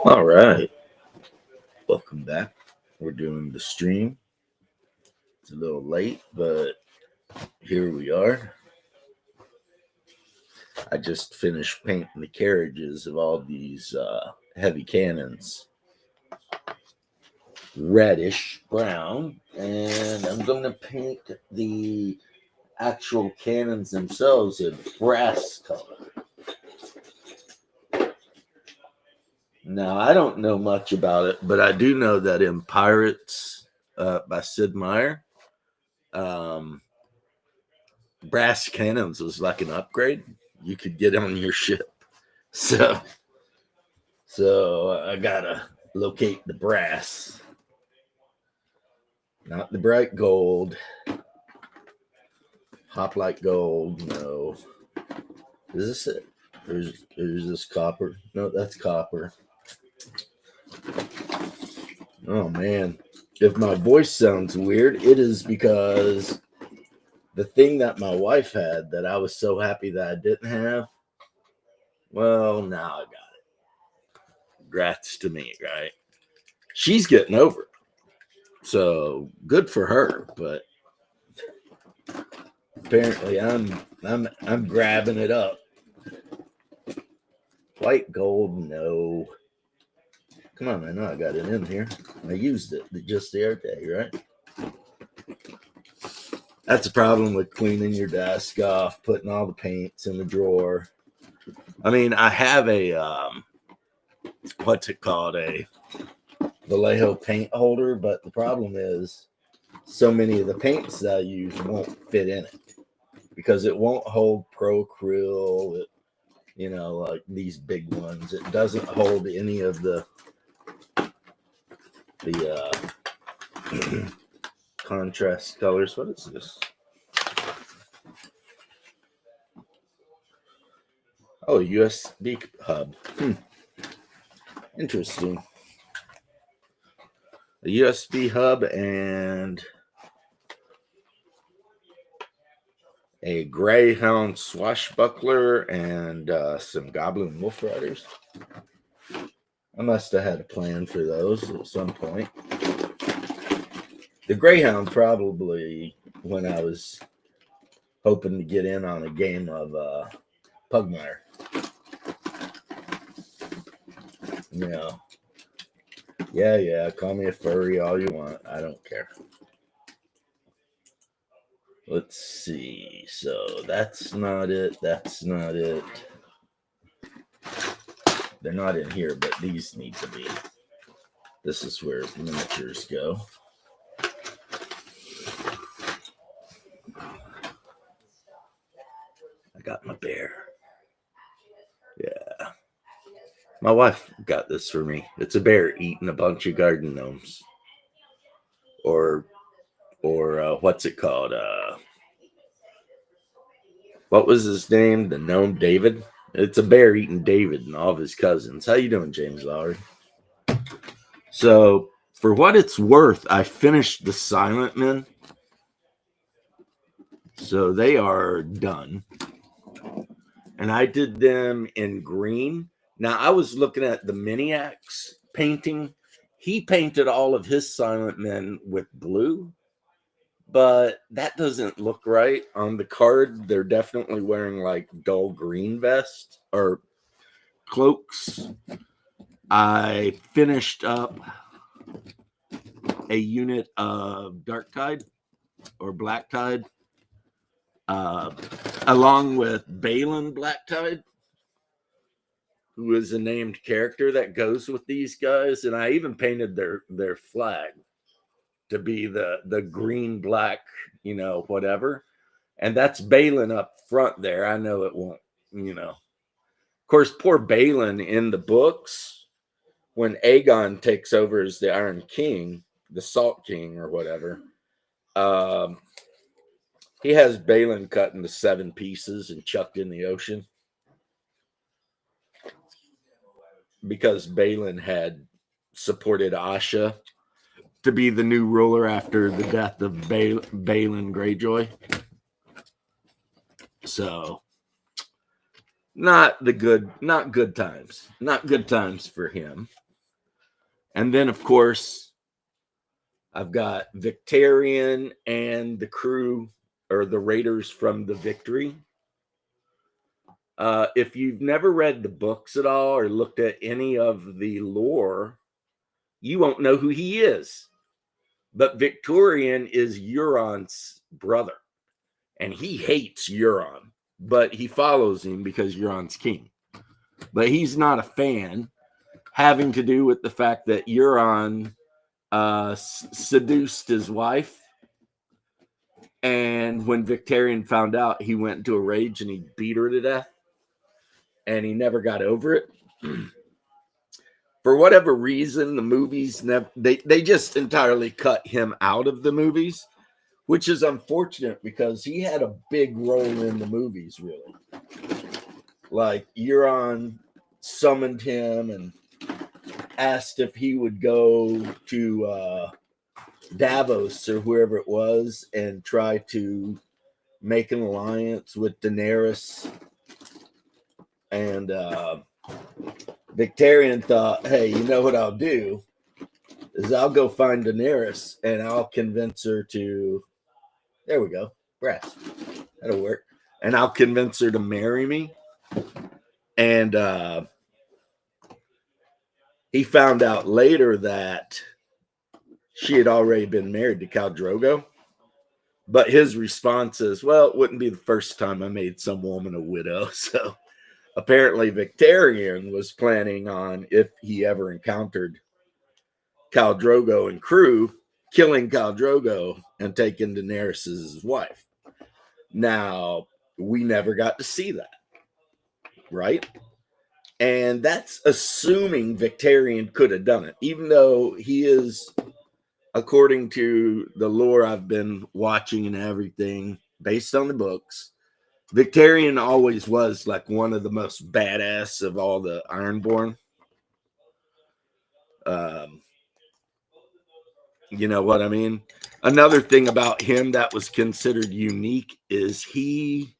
All right, welcome back. We're doing the stream. It's a little late, but here we are. I just finished painting the carriages of all these heavy cannons, reddish brown, and I'm going to paint the actual cannons themselves in brass color. Now, I don't know much about it, but I do know that in Pirates by Sid Meier, brass cannons was like an upgrade. You could get on your ship. So I gotta locate the brass, not the bright gold. Hoplite gold, no. Is this it? There's this copper. No, that's copper. Oh man, if my voice sounds weird, it is because the thing that my wife had that I was so happy that I didn't have, well, now I got it. Congrats to me, right? She's getting over it. So good for her, but apparently I'm grabbing it up. White gold, no. Come on, I know I got it in here. I used it just the other day, right? That's a problem with cleaning your desk off, putting all the paints in the drawer. I mean, I have a what's it called? A Vallejo paint holder, but the problem is so many of the paints that I use won't fit in it because it won't hold pro acryl, like these big ones. It doesn't hold any of the contrast colors. What is this? Oh, USB hub. Interesting. A USB hub and a Greyhound swashbuckler and some Goblin Wolf Riders. I must have had a plan for those at some point. The Greyhound probably when I was hoping to get in on a game of Pugmire. Yeah, call me a furry all you want. I don't care. Let's see. So that's not it. That's not it. They're not in here, but these need to be. This is where miniatures go. I got my bear. Yeah. My wife got this for me. It's a bear eating a bunch of garden gnomes. Or what's it called? What was his name? The gnome David? It's a bear eating David and all of his cousins. How you doing, James Lowry? So, for what it's worth, I finished the Silent Men. So they are done. And I did them in green. Now, I was looking at the Miniacs painting. He painted all of his Silent Men with blue. But that doesn't look right. On the card, they're definitely wearing like dull green vest or cloaks. I finished up a unit of Dark Tide or Black Tide, along with Balin Black Tide, who is a named character that goes with these guys. And I even painted their flag to be the green, black, whatever. And that's Balin up front there. I know it won't, Of course, poor Balin in the books, when Aegon takes over as the Iron King, the Salt King or whatever, he has Balin cut into 7 pieces and chucked in the ocean. Because Balin had supported Asha to be the new ruler after the death of Victarion Greyjoy. So, not good times for him. And then, of course, I've got Victarion and the crew, or the raiders from the Victory. If you've never read the books at all or looked at any of the lore, you won't know who he is. But Victarion is Euron's brother, and he hates Euron, but he follows him because Euron's king. But he's not a fan, having to do with the fact that Euron seduced his wife. And when Victarion found out, he went into a rage and he beat her to death. And he never got over it. For whatever reason, the movies they just entirely cut him out of the movies, which is unfortunate because he had a big role in the movies, really. Like, Euron summoned him and asked if he would go to Davos or wherever it was and try to make an alliance with Daenerys. And Victarion thought, hey, you know what I'll do is I'll go find Daenerys and I'll convince her to, there we go, brass, that'll work. And I'll convince her to marry me. And he found out later that she had already been married to Khal Drogo. But his response is, well, it wouldn't be the first time I made some woman a widow. So apparently Victarion was planning on, if he ever encountered Khal Drogo and crew, killing Khal Drogo and taking Daenerys as his wife. Now, we never got to see that, right? And that's assuming Victarion could have done it, even though he is, according to the lore I've been watching and everything, based on the books, Victarion always was like one of the most badass of all the Ironborn. You know what I mean? Another thing about him that was considered unique is he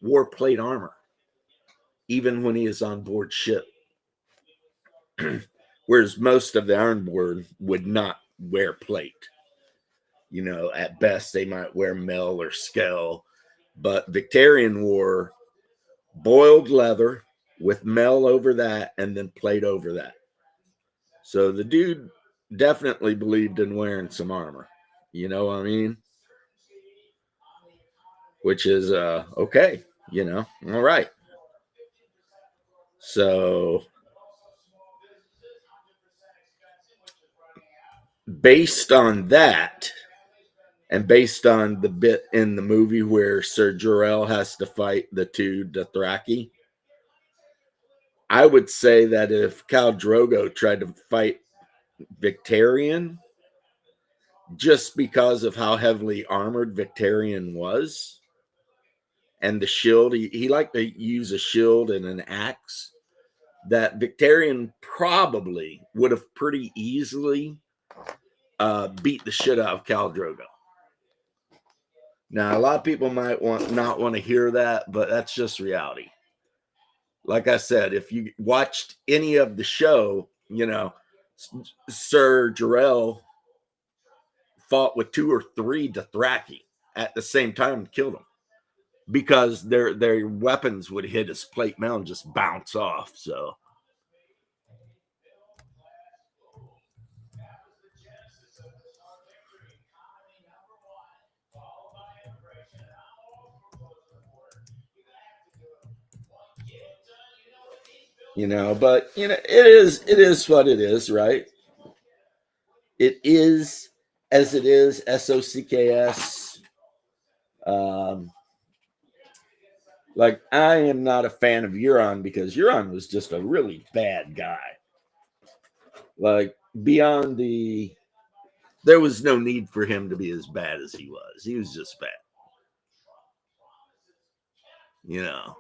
wore plate armor, even when he is on board ship. Whereas most of the Ironborn would not wear plate. You know, at best, they might wear mail or scale. But Victarion wore boiled leather with mail over that and then plate over that. So the dude definitely believed in wearing some armor. You know what I mean? Which is okay, you know, all right. So based on that, and based on the bit in the movie where Ser Jorel has to fight the two Dothraki, I would say that if Khal Drogo tried to fight Victarion, just because of how heavily armored Victarion was, and the shield, he liked to use a shield and an axe, that Victarion probably would have pretty easily beat the shit out of Khal Drogo. Now, a lot of people might not want to hear that, but that's just reality. Like I said, if you watched any of the show, you know, Ser Jorel fought with 2 or 3 Dothraki at the same time and killed them because their weapons would hit his plate mail and just bounce off. So, you know, but you know, it is what it is, right? It is as it is, SOCKS. Like, I am not a fan of Euron because Euron was just a really bad guy. Like, beyond there was no need for him to be as bad as he was. He was just bad. You know,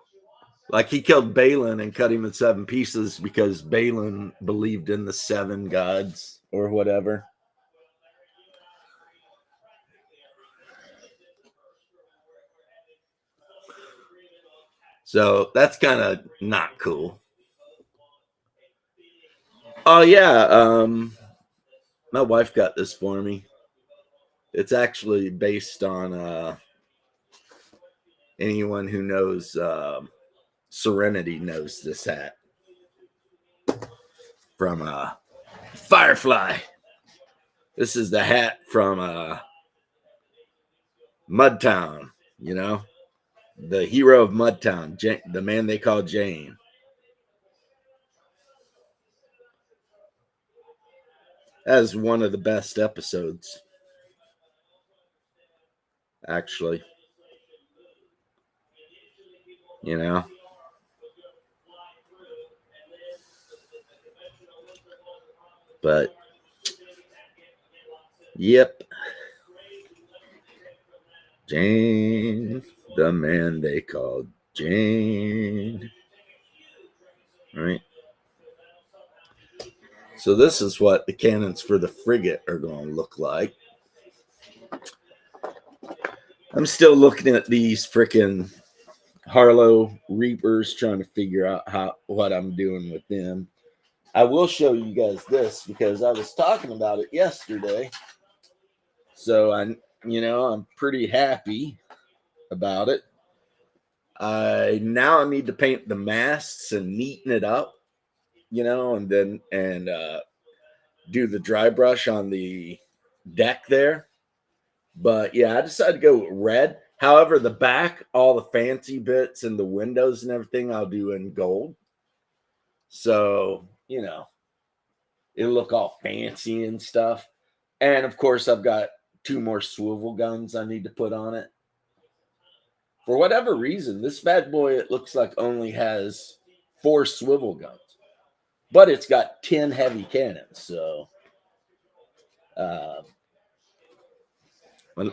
like he killed Balin and cut him in 7 pieces because Balin believed in the 7 gods or whatever. So that's kind of not cool. Oh yeah, My wife got this for me. It's actually based on anyone who knows Serenity knows this hat from Firefly. This is the hat from Mudtown, you know, the hero of Mudtown, the man they call Jane. That is one of the best episodes, actually. You know, but yep, Jane, the man they called Jane. Right. So this is what the cannons for the frigate are going to look like. I'm still looking at these freaking Harlow Reapers, trying to figure out what I'm doing with them. I will show you guys this because I was talking about it yesterday. So I'm pretty happy about it. I need to paint the masts and neaten it up, and then do the dry brush on the deck there. But yeah, I decided to go with red. However, the back, all the fancy bits and the windows and everything, I'll do in gold. So, it'll look all fancy and stuff. And of course, I've got 2 more swivel guns I need to put on it. For whatever reason, this bad boy, it looks like only has 4 swivel guns, but it's got 10 heavy cannons. So,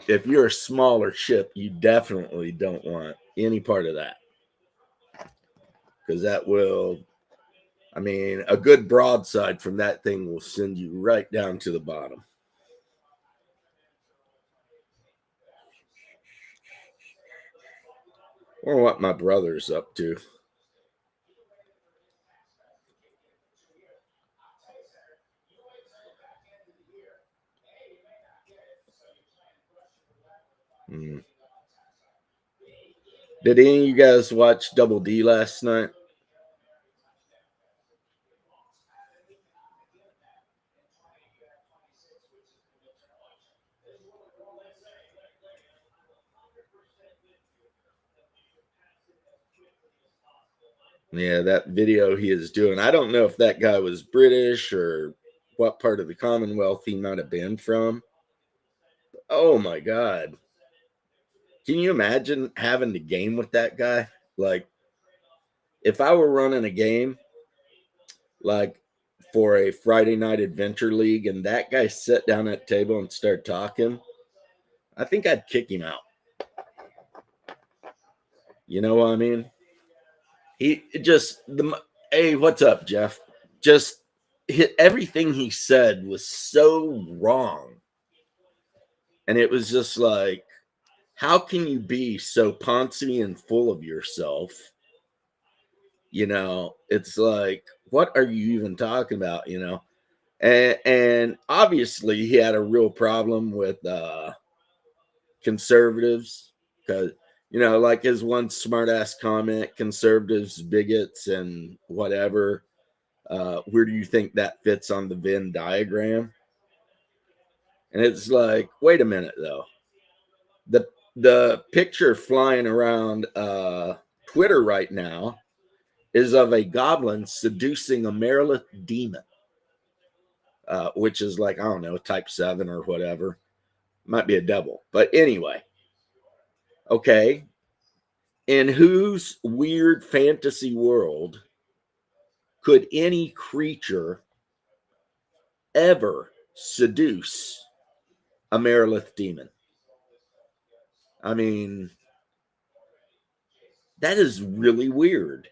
if you're a smaller ship, you definitely don't want any part of that, because that will, a good broadside from that thing will send you right down to the bottom. Or what my brother's up to. Did any of you guys watch Double D last night? Yeah, that video he is doing. I don't know if that guy was British or what part of the Commonwealth he might have been from. Oh my God. Can you imagine having to game with that guy? Like, if I were running a game, like for a Friday night adventure league, and that guy sat down at the table and started talking, I think I'd kick him out. You know what I mean? He just hey, what's up, Jeff? Just everything he said was so wrong. And it was just like, how can you be so poncy and full of yourself? It's like, what are you even talking about? And obviously he had a real problem with conservatives, because like his one smartass comment, conservatives, bigots, and whatever. Where do you think that fits on the Venn diagram? And it's like, wait a minute though. The picture flying around Twitter right now is of a goblin seducing a Merilith demon, which is like, I don't know, type 7 or whatever. Might be a devil. But anyway, okay. In whose weird fantasy world could any creature ever seduce a Merilith demon? That is really weird.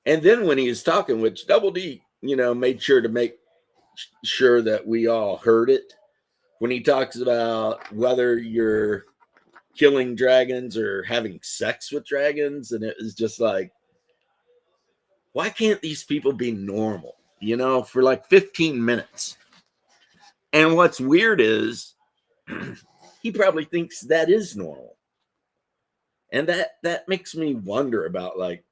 And then when he was talking, which Double D, made sure to make sure that we all heard it, when he talks about whether you're killing dragons or having sex with dragons, and it was just like, why can't these people be normal, for like 15 minutes? And what's weird is he probably thinks that is normal. And that makes me wonder about like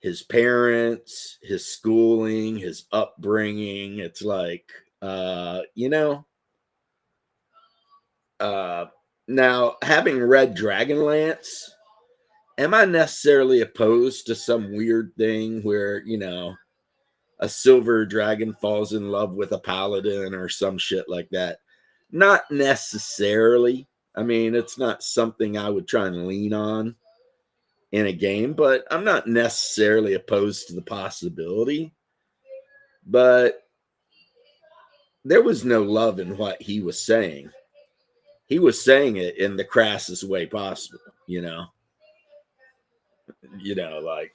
his parents, his schooling, his upbringing. It's like, you know, now having read Dragonlance, am I necessarily opposed to some weird thing where, you know, a silver dragon falls in love with a paladin or some shit like that? Not necessarily. I mean, it's not something I would try and lean on in a game, but I'm not necessarily opposed to the possibility. But there was no love in what he was saying. He was saying it in the crassest way possible, you know. Like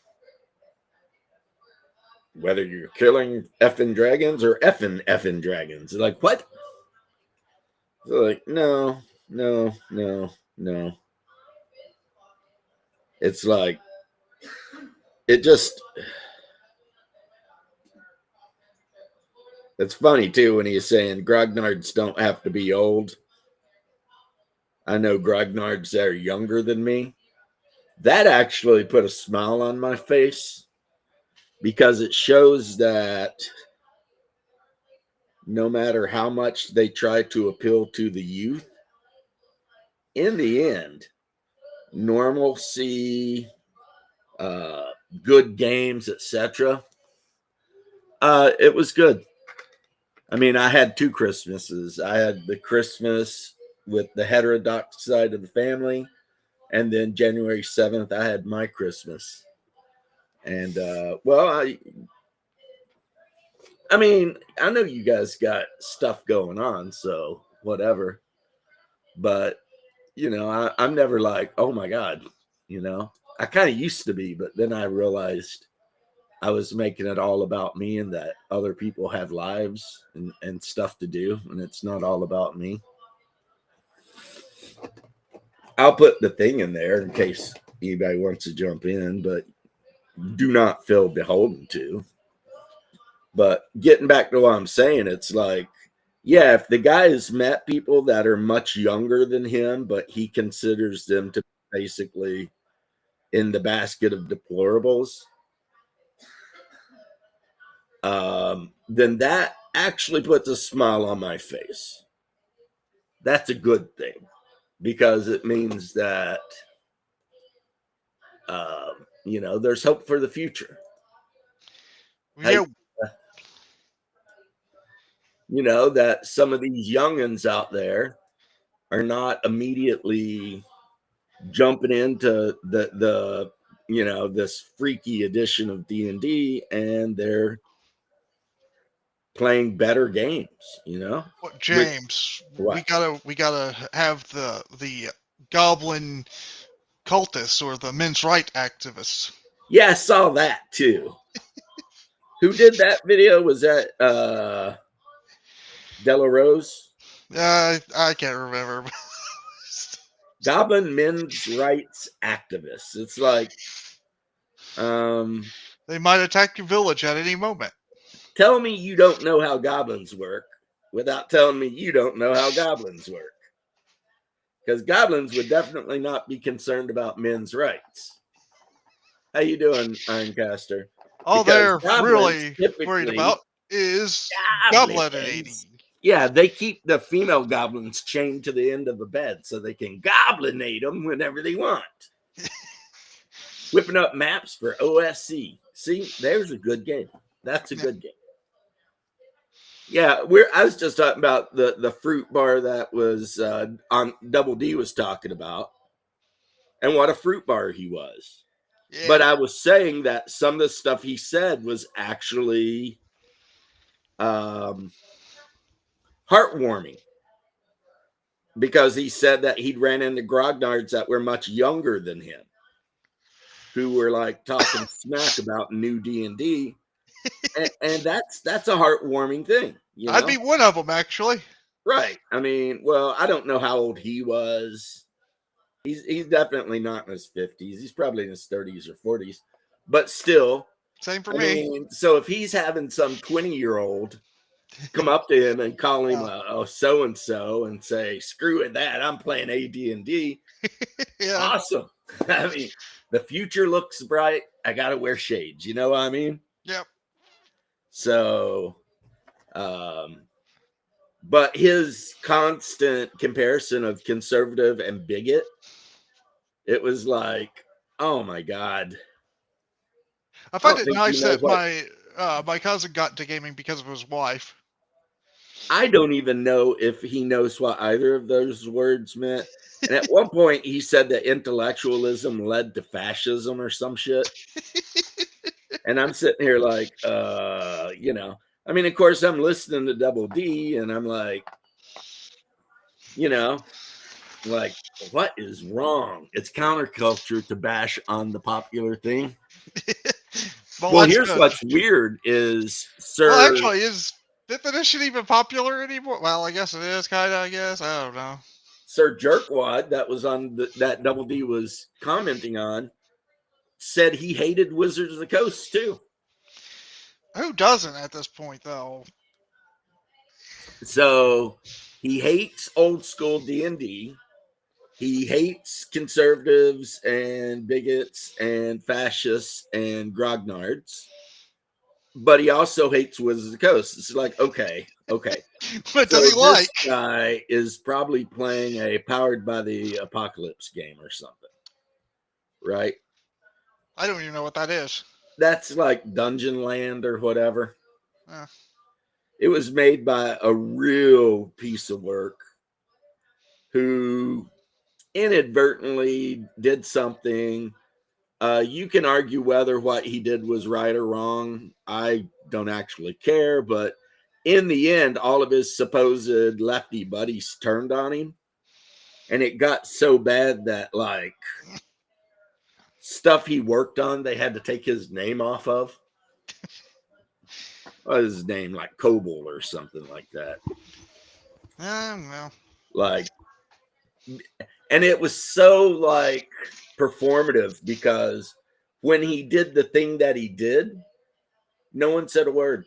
whether you're killing effing dragons or effing dragons. Like, what? So like, no. It's like, it just, it's funny too when he's saying grognards don't have to be old. I know grognards that are younger than me. That actually put a smile on my face because it shows that no matter how much they try to appeal to the youth, in the end, normalcy, good games, etc. It was good. I mean, I had 2 Christmases. I had the Christmas with the heterodox side of the family, and then January 7th, I had my Christmas. And I mean, I know you guys got stuff going on, so whatever. But you know, I'm never like, oh my God, you know. I kind of used to be, but then I realized I was making it all about me and that other people have lives and stuff to do, and it's not all about me. I'll put the thing in there in case anybody wants to jump in, but do not feel beholden to. But getting back to what I'm saying, it's like, yeah, if the guy has met people that are much younger than him, but he considers them to basically in the basket of deplorables, then that actually puts a smile on my face. That's a good thing because it means that, you know, there's hope for the future. Yeah. You know, that some of these youngins out there are not immediately jumping into the you know, this freaky edition of D&D, and they're playing better games, you know. What, James? What? We gotta have the goblin cultists or the men's right activists. Yeah, I saw that too. Who did that video? Was that Della Rose? I can't remember. Goblin men's rights activists. It's like, They might attack your village at any moment. tell me you don't know how goblins work without telling me you don't know how goblins work. Because goblins would definitely not be concerned about men's rights. How you doing, Ironcaster? All Because they're goblins really worried typically about is goblins, goblinating. yeah, they keep the female goblins chained to the end of a bed so they can goblinate them whenever they want. Whipping up maps for OSC. See, there's a good game. That's a good game. Yeah, I was just talking about the fruit bar that was on Double D was talking about, and what a fruit bar he was. Yeah. But I was saying that some of the stuff he said was actually heartwarming, because he said that he'd ran into grognards that were much younger than him, who were like talking smack about new D&D, and that's a heartwarming thing. You know? I'd be one of them, actually. Right. I mean, well, I don't know how old he was. He's definitely not in his 50s. He's probably in his 30s or 40s. But still, Same for I me. mean, so if he's having some 20-year-old come up to him and call him Yeah. a so and so and say, "Screw it, that I'm playing AD&D." Yeah. Awesome. I mean, the future looks bright. I got to wear shades. You know what I mean? Yep. So, but his constant comparison of conservative and bigot, it was like, oh my God. I I find don't it think you nice know that what, my cousin got into gaming because of his wife. I don't even know if he knows what either of those words meant. And at one point, he said that intellectualism led to fascism or some shit. And I'm sitting here like, I mean, of course, I'm listening to Double D and I'm like, you know, like, what is wrong? It's counterculture to bash on the popular thing. Well, Well, that's here's good. what's weird is Well, Sir actually, is definition even popular anymore? Well, I guess it is, kind of. I guess I don't know. Sir Jerkwad that was on that Double D was commenting on said he hated Wizards of the Coast too. Who doesn't at this point, though? So he hates old school D&D. He hates conservatives and bigots and fascists and grognards, but he also hates Wizards of the Coast. It's like, okay. What does So he like? this guy is probably playing a Powered by the Apocalypse game or something, right? I don't even know what that is. That's like Dungeon Land or whatever. Uh, It was made by a real piece of work who inadvertently did something. You can argue whether what he did was right or wrong. I don't actually care, but in the end, all of his supposed lefty buddies turned on him. And it got so bad that, like, stuff he worked on, they had to take his name off of. What was his name? Like Coble or something like that. well, Like, and it was so, like, performative because when he did the thing that he did, no one said a word.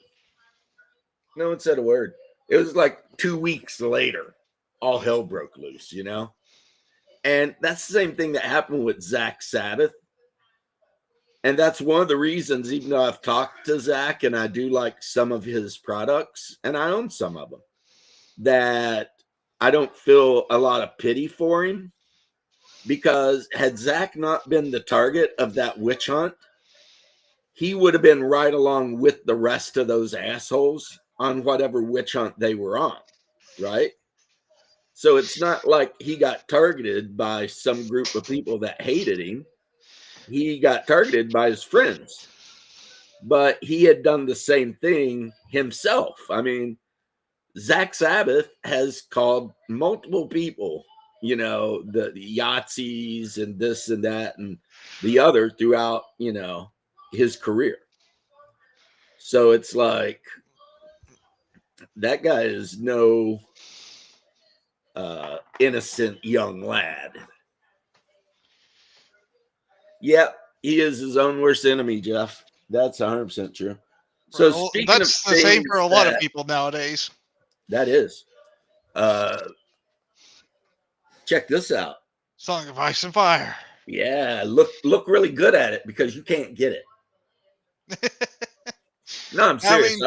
No one said a word. It was like 2 weeks later, all hell broke loose, you know? And that's the same thing that happened with Zach Sabbath. And that's one of the reasons, even though I've talked to Zach and I do like some of his products, and I own some of them, that I don't feel a lot of pity for him. Because had Zach not been the target of that witch hunt, he would have been right along with the rest of those assholes on whatever witch hunt they were on, right? So it's not like he got targeted by some group of people that hated him. He got targeted by his friends, but he had done the same thing himself. I mean, Zach Sabbath has called multiple people, the Yahtzees and this and that and the other throughout, his career. So it's like that guy is no innocent young lad. Yep, he is his own worst enemy, Jeff. That's 100% true. So well, speaking of that's the same for things a lot of people nowadays. that is, check this out. Song of Ice and Fire. Yeah, look really good at it because you can't get it. No, I'm serious.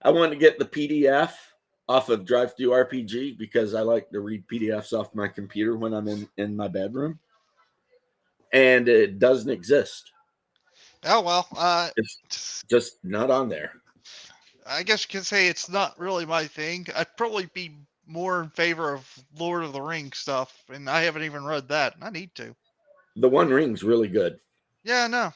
I wanted to get the PDF off of Drive-Thru RPG because I like to read PDFs off my computer when I'm in my bedroom, and it doesn't exist. Oh well, It's just not on there. I guess you could say it's not really my thing. I'd probably be more in favor of Lord of the Rings stuff, and I haven't even read that. I need to. The One Ring's really good. Yeah, no.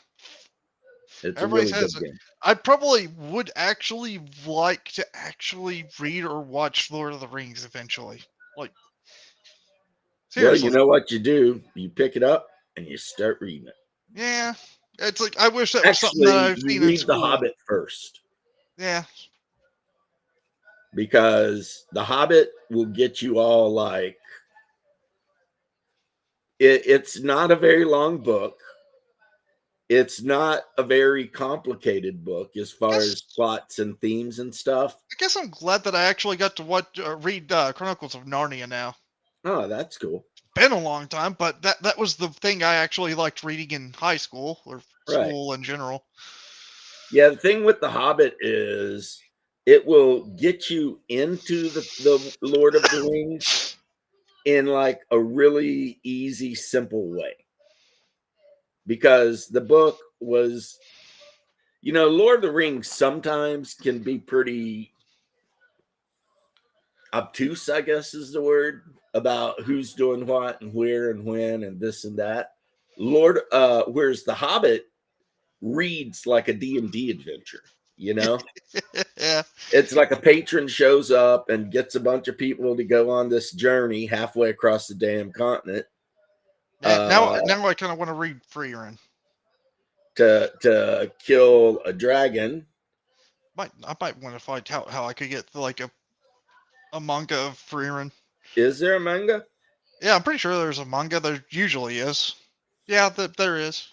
It's a Everybody really good says it. game. I probably would actually like to actually read or watch Lord of the Rings eventually. Like, Well, you seriously. know what you do? You pick it up and you start reading it. Yeah. It's like, I wish that was something that Actually, I've you seen in read The school. Hobbit first Yeah. because The Hobbit will get you all like it's not a very long book. It's not a very complicated book as far Guess as plots and themes and stuff. I guess I'm glad that I actually got to read Chronicles of Narnia now. Oh, that's cool. Been a long time, but that was the thing I actually liked reading in high school or Right. school in general. Yeah, the thing with The Hobbit is it will get you into the Lord of the Rings in like a really easy, simple way. Because the book was, Lord of the Rings sometimes can be pretty obtuse, I guess is the word, about who's doing what and where and when and this and that. Whereas The Hobbit reads like a D&D adventure, Yeah. It's like a patron shows up and gets a bunch of people to go on this journey halfway across the damn continent Yeah, now I kind of want to read Freerin. to kill a dragon. I might want to find out how I could get like a manga of Freerin. Is there a manga? Yeah, I'm pretty sure there's a manga. There usually is. Yeah, there is.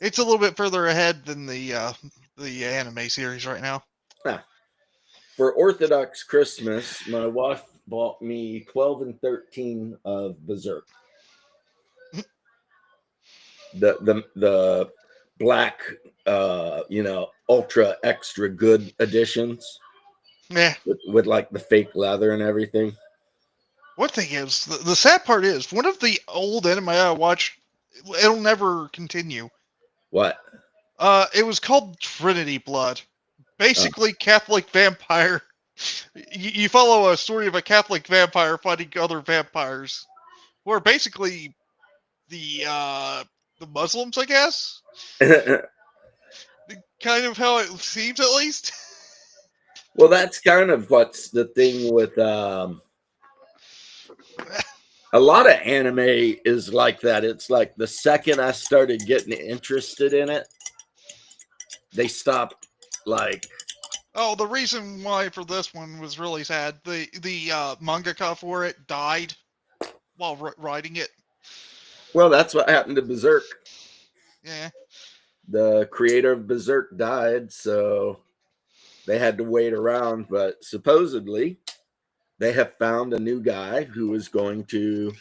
It's a little bit further ahead than the anime series right now. For Orthodox Christmas, my wife bought me 12 and 13 of Berserk. The black ultra extra good editions. Yeah. With like the fake leather and everything. One thing is, the sad part is, one of the old anime I watched, it'll never continue. What? It was called Trinity Blood. Basically, Catholic vampire. You follow a story of a Catholic vampire fighting other vampires, who are basically the Muslims, I guess. Kind of how it seems, at least. Well, that's kind of what's the thing with a lot of anime is like that. It's like the second I started getting interested in it, they stopped like. Oh, the reason why for this one was really sad. The mangaka for it died while writing it. Well, that's what happened to Berserk. Yeah. The creator of Berserk died, so they had to wait around. But supposedly, they have found a new guy who is going to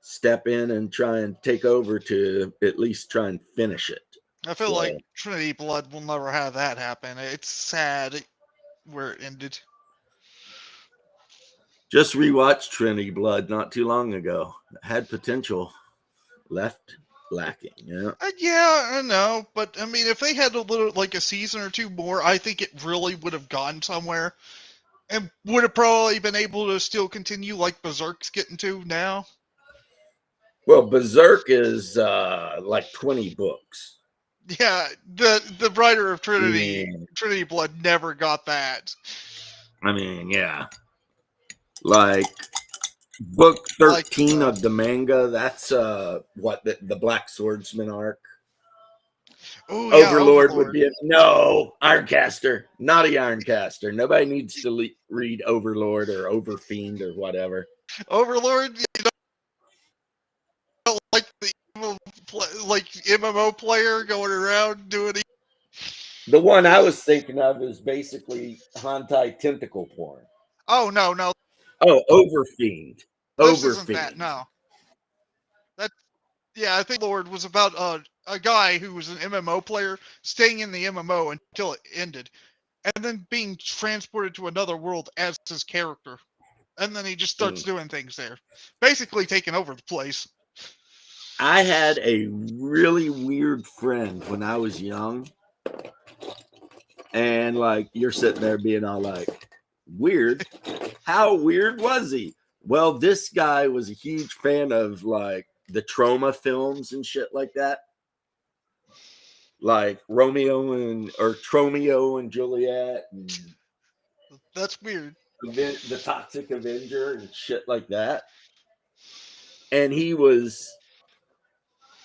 step in and try and take over to at least try and finish it. I feel like Trinity Blood will never have that happen. It's sad where it ended. Just rewatched Trinity Blood not too long ago. It had potential, left lacking. Yeah. Yeah, I know, but I mean, if they had a little, like a season or two more, I think it really would have gone somewhere, and would have probably been able to still continue like Berserk's getting to now. Well, Berserk is like 20 books. Yeah, the writer of Yeah. Trinity Blood never got that. I mean, yeah. Like book 13 of the manga, that's what the Black Swordsman arc. Oh, yeah, Overlord would be no Ironcaster, not a Ironcaster. Nobody needs to read Overlord or Overfiend or whatever. Overlord, you don't like the MMO player going around doing. The one I was thinking of is basically hentai tentacle porn. Oh no. Oh, Overfiend. This isn't that. No. Yeah, I think Lord was about a guy who was an MMO player staying in the MMO until it ended, and then being transported to another world as his character, and then he just starts doing things there, basically taking over the place. I had a really weird friend when I was young, and like you're sitting there being all like, weird? How weird was he? Well, this guy was a huge fan of like the trauma films and shit like that. Like Tromeo and Juliet. And that's weird. The Toxic Avenger and shit like that. And he was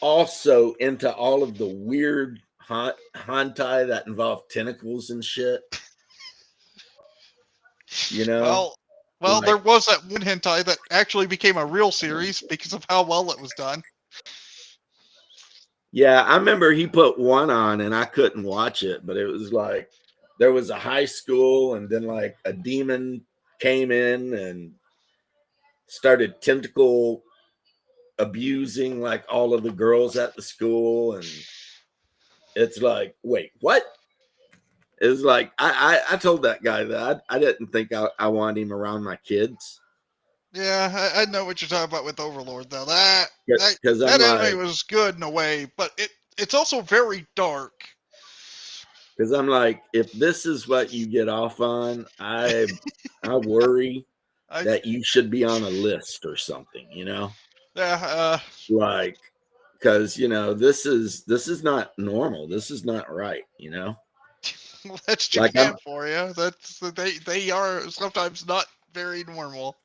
also into all of the weird hentai that involved tentacles and shit. Well, like, there was that one hentai that actually became a real series because of how well it was done. Yeah, I remember he put one on and I couldn't watch it, but it was like there was a high school and then like a demon came in and started tentacle abusing like all of the girls at the school, and it's like, wait, what? It's like I told that guy that I didn't think I want him around my kids Yeah, I know what you're talking about with Overlord, though. because I'm That anime like was good in a way, but it's also very dark. if this is what you get off on, I worry I that you should be on a list or something, yeah, like because this is not normal. This is not right, well, that's like I'm Japan for you. They are sometimes not very normal.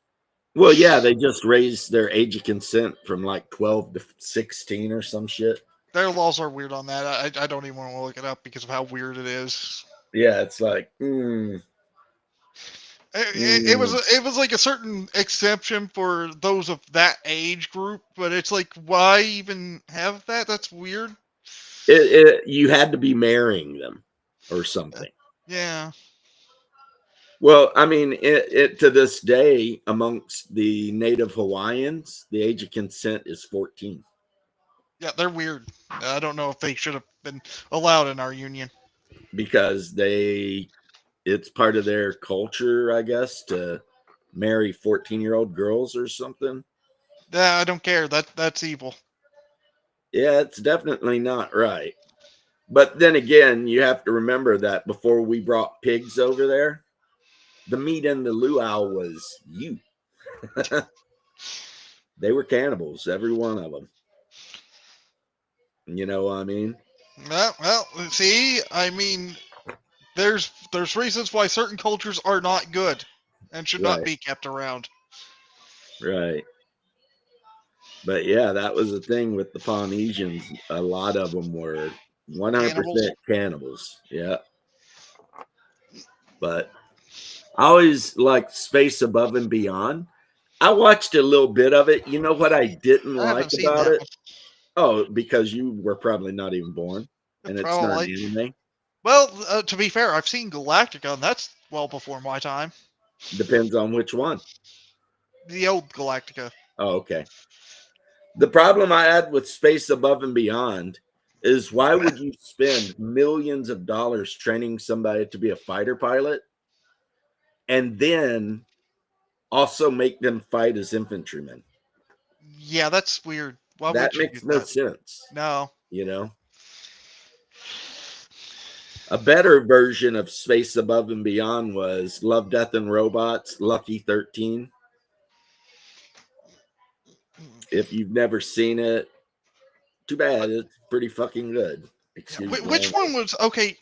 well, yeah, they just raised their age of consent from like 12 to 16 or some shit. Their laws are weird on that. I don't even want to look it up because of how weird it is. Yeah, it's like mm, It was like a certain exception for those of that age group, but it's like, why even have that? That's weird. you had to be marrying them or something. Yeah, Well, I mean, it to this day amongst the native Hawaiians, the age of consent is 14 yeah, they're weird. I don't know if they should have been allowed in our union. because it's part of their culture, I guess, to marry 14-year-old girls or something. Yeah, I don't care. That's evil. Yeah, it's definitely not right. But then again, you have to remember that before we brought pigs over there, the meat in the luau was you. They were cannibals, every one of them. You know what I mean? Well, see, I mean, there's reasons why certain cultures are not good and should not Right, be kept around. right. But yeah, that was the thing with the Polynesians. A lot of them were Cannibals. 100% cannibals. Yeah. But I always liked Space Above and Beyond. I watched a little bit of it. You know what I didn't I like haven't seen about that it? one. Oh, because you were probably not even born and it's not Probably. anime. Well, to be fair, I've seen Galactica, and that's well before my time. Depends on which one. The old Galactica. Oh, okay. The problem I had with Space Above and Beyond is why would you spend millions of dollars training somebody to be a fighter pilot and then also make them fight as infantrymen? Yeah, that's weird. Why That would you do makes no that? sense, No. you know? A better version of Space Above and Beyond was Love, Death, and Robots, Lucky 13. If you've never seen it, too bad. It's pretty fucking good. Yeah, Excuse my which one was okay?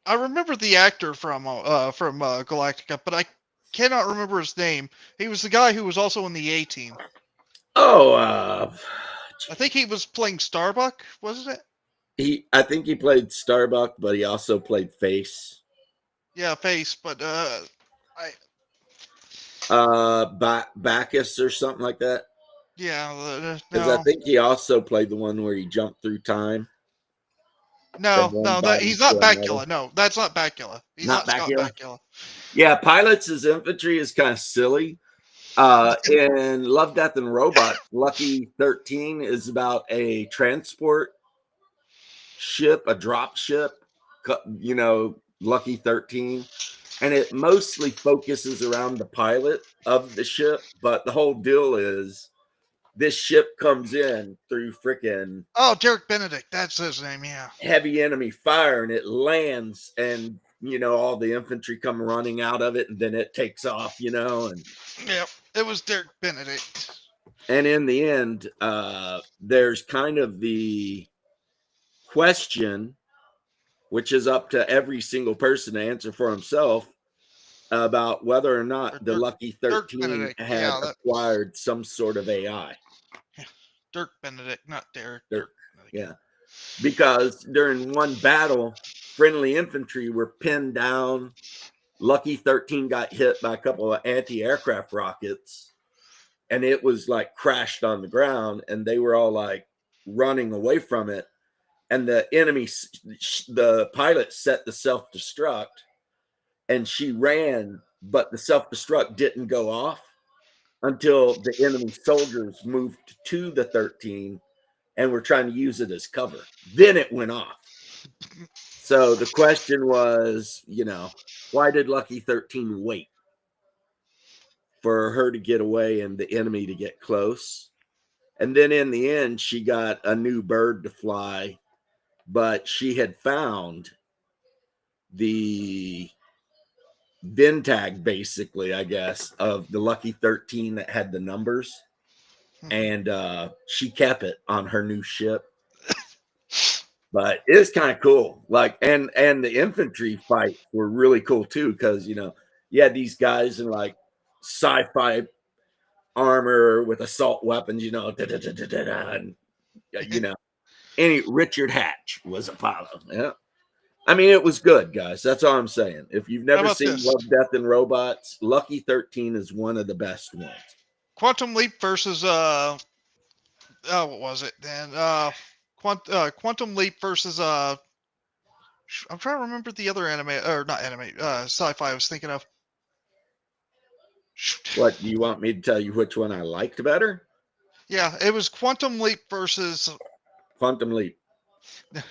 I remember the actor from Galactica, but I cannot remember his name. He was the guy who was also in the A Team. Oh, I think he was playing Starbuck, wasn't it? I think he played Starbuck, but he also played Face. Yeah, face. But I Bacchus or something like that. yeah Because I no think he also played the one where he jumped through time from one that body he's not to another. Bakula. No, that's not Bakula. He's Not not Scott Bacula. Bakula. Yeah, pilots as infantry is kind of silly. In Love, Death, and Robots, Lucky 13 is about a transport ship, a drop ship, Lucky 13. And it mostly focuses around the pilot of the ship. But the whole deal is this ship comes in through freaking Oh, Derek Benedict. That's his name. Yeah. heavy enemy fire and it lands and all the infantry come running out of it and then it takes off and Yep. It was Derek Benedict. in the end there's kind of the question, which is up to every single person to answer for himself, about whether or Or not the Lucky Dirk 13 Benedict. had Yeah, that acquired some sort of AI. yeah, Dirk Benedict, not Derek. They're- Dirk Benedict. yeah, because during one battle, friendly infantry were pinned down. Lucky 13 got hit by a couple of anti-aircraft rockets and it was like crashed on the ground. And they were all like, running away from it, and the enemy, the pilot set the self-destruct, and she ran, but the self-destruct didn't go off until the enemy soldiers moved to the 13 and were trying to use it as cover. Then it went off. So the question was, why did Lucky 13 wait for her to get away and the enemy to get close? And then in the end, she got a new bird to fly, but she had found the VIN tag, basically, I guess, of the Lucky 13 that had the numbers. And she kept it on her new ship. But it was kind of cool. Like, and the infantry fights were really cool too, because you had these guys in like sci-fi armor with assault weapons, and any Richard Hatch was Apollo. Yeah. I mean, it was good, guys. That's all I'm saying. If you've never seen Love, Death, and Robots, Lucky 13 is one of the best ones. Quantum Leap versus what was it then? Quantum Leap versus I'm trying to remember the other anime, or not anime, sci-fi I was thinking of. What, do you want me to tell you which one I liked better? Yeah, it was Quantum Leap versus Quantum Leap. I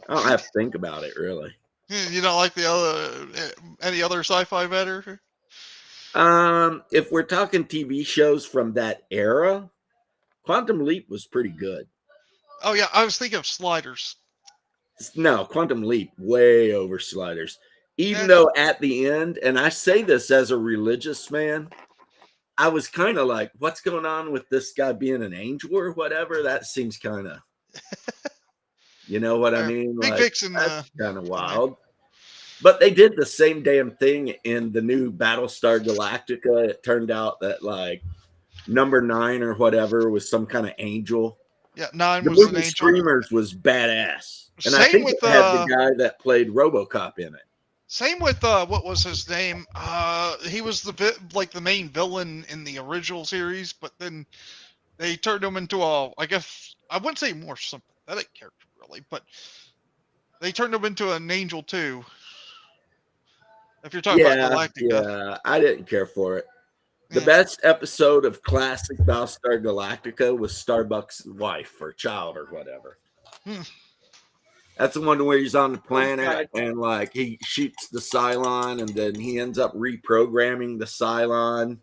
don't have to think about it, really. You don't like the other any other sci-fi better? If we're talking TV shows from that era, Quantum Leap was pretty good. Oh yeah, I was thinking of Sliders. No, Quantum Leap way over Sliders. Even though at the end, and I say this as a religious man, I was kind of like, what's going on with this guy being an angel or whatever? That seems kind of, you know what I mean? Big like, Vixen, that's kind of wild. But they did the same damn thing in the new Battlestar Galactica. It turned out that like number 9 or whatever was some kind of angel. Yeah, 9 the was an movie angel. Screamers was badass. And Same I think with, it had the guy that played RoboCop in it. Same with what was his name? He was the main villain in the original series, but then they turned him into I guess I wouldn't say more sympathetic character really, but they turned him into an angel too. If you're talking about Galactica. Yeah, I didn't care for it. The best episode of classic Battlestar Galactica was Starbuck's wife or child or whatever. That's the one where he's on the planet and like he shoots the Cylon and then he ends up reprogramming the Cylon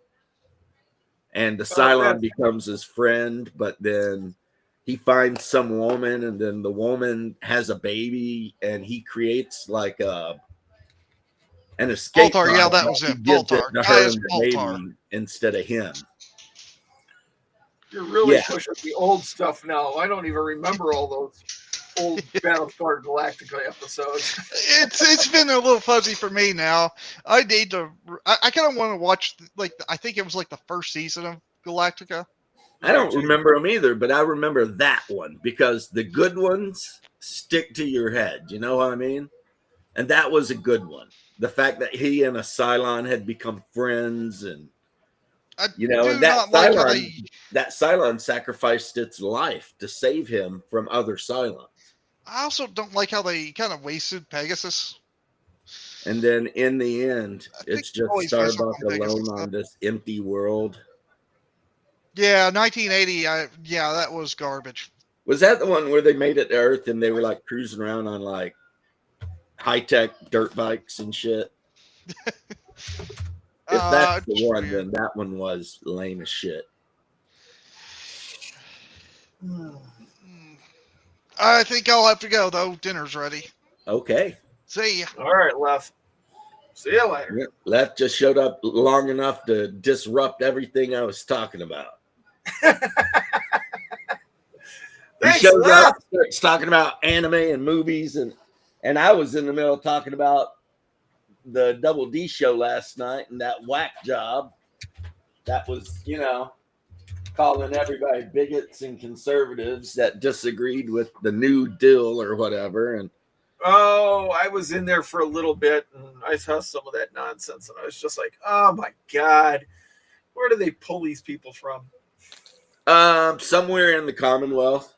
and the Cylon becomes his friend, but then he finds some woman and then the woman has a baby and he creates like an escape. Baltar, yeah, that was it. Baltar. To her and the baby instead of him. You're really pushing the old stuff now. I don't even remember all those old Battlestar Galactica episodes. It's been a little fuzzy for me now. I need to. I kind of want to watch I think it was like the first season of Galactica. I don't remember them either, but I remember that one because the good ones stick to your head. You know what I mean? And that was a good one. The fact that he and a Cylon had become friends, and and that Cylon sacrificed its life to save him from other Cylons. I also don't like how they kind of wasted Pegasus. And then in the end, it's just Starbuck alone on this empty world. Yeah, 1980. That was garbage. Was that the one where they made it to Earth and they were like cruising around on like high-tech dirt bikes and shit? If that's the one, then that one was lame as shit. I think I'll have to go, though. Dinner's ready. Okay. See ya. All right, Left. See you later. Left just showed up long enough to disrupt everything I was talking about. He shows up, starts talking about anime and movies, and I was in the middle of talking about the Double D show last night and that whack job that was, calling everybody bigots and conservatives that disagreed with the New Deal or whatever. And I was in there for a little bit and I saw some of that nonsense and I was just like, oh my God, where do they pull these people from? Somewhere in the Commonwealth.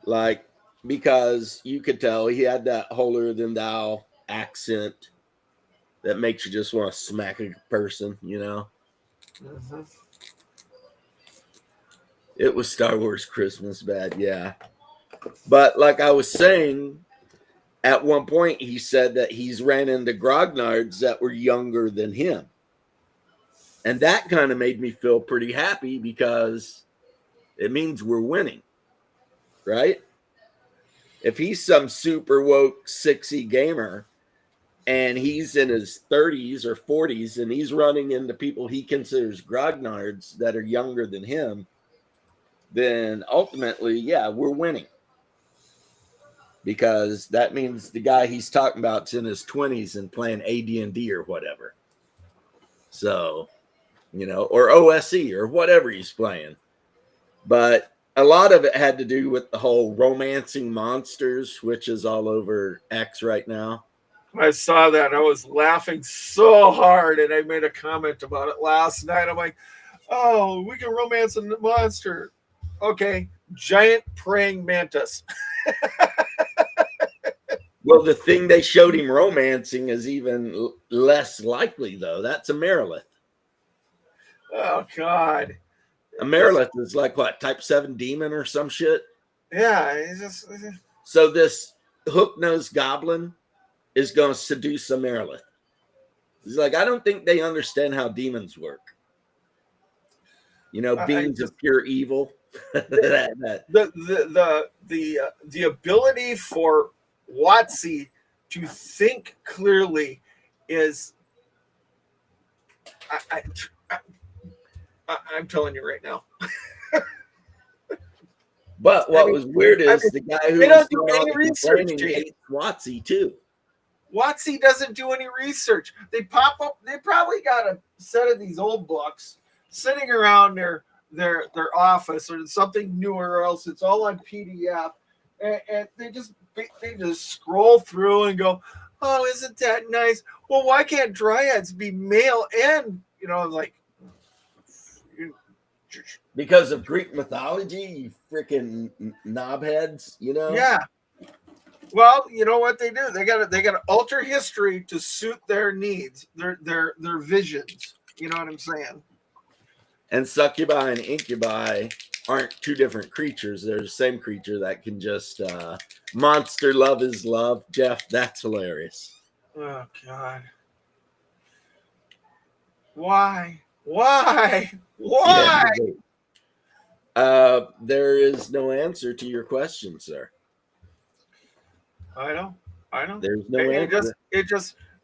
Like, because you could tell he had that holier than thou accent that makes you just want to smack a person, you know? Mm-hmm. It was Star Wars Christmas bad, yeah. But like I was saying, at one point he said that he's ran into grognards that were younger than him. And that kind of made me feel pretty happy because it means we're winning, right? If he's some super woke, 6y gamer and he's in his 30s or 40s and he's running into people he considers grognards that are younger than him, then ultimately, yeah, we're winning. Because that means the guy he's talking about is in his 20s and playing AD&D or whatever. So, you know, or OSE or whatever he's playing. But a lot of it had to do with the whole romancing monsters, which is all over X right now. I saw that. I was laughing so hard, and I made a comment about it last night. I'm like, oh, we can romance a monster. Okay, giant praying mantis. Well, the thing they showed him romancing is even less likely, though. That's a Merilith. Oh, God. A Merilith is like, what, type 7 demon or some shit? Yeah, it's just... So this hook-nosed goblin is going to seduce a Merilith. He's like, I don't think they understand how demons work. You know, beings of pure evil. The ability for WotC to think clearly is... I'm telling you right now. But what was weird is the guy who was doing any research hates WotC too. WotC doesn't do any research. They pop up. They probably got a set of these old books sitting around their office or something newer, or else it's all on PDF, and they just scroll through and go, "Oh, isn't that nice? Well, why can't dryads be male?" And like. Because of Greek mythology, you freaking knobheads, you know? Yeah. Well, you know what they do? They gotta alter history to suit their needs, their visions. You know what I'm saying? And succubi and incubi aren't two different creatures. They're the same creature that can just monster love is love. Jeff, that's hilarious. Oh, God. Why? Why? There is no answer to your question, sir. I know. There's no answer.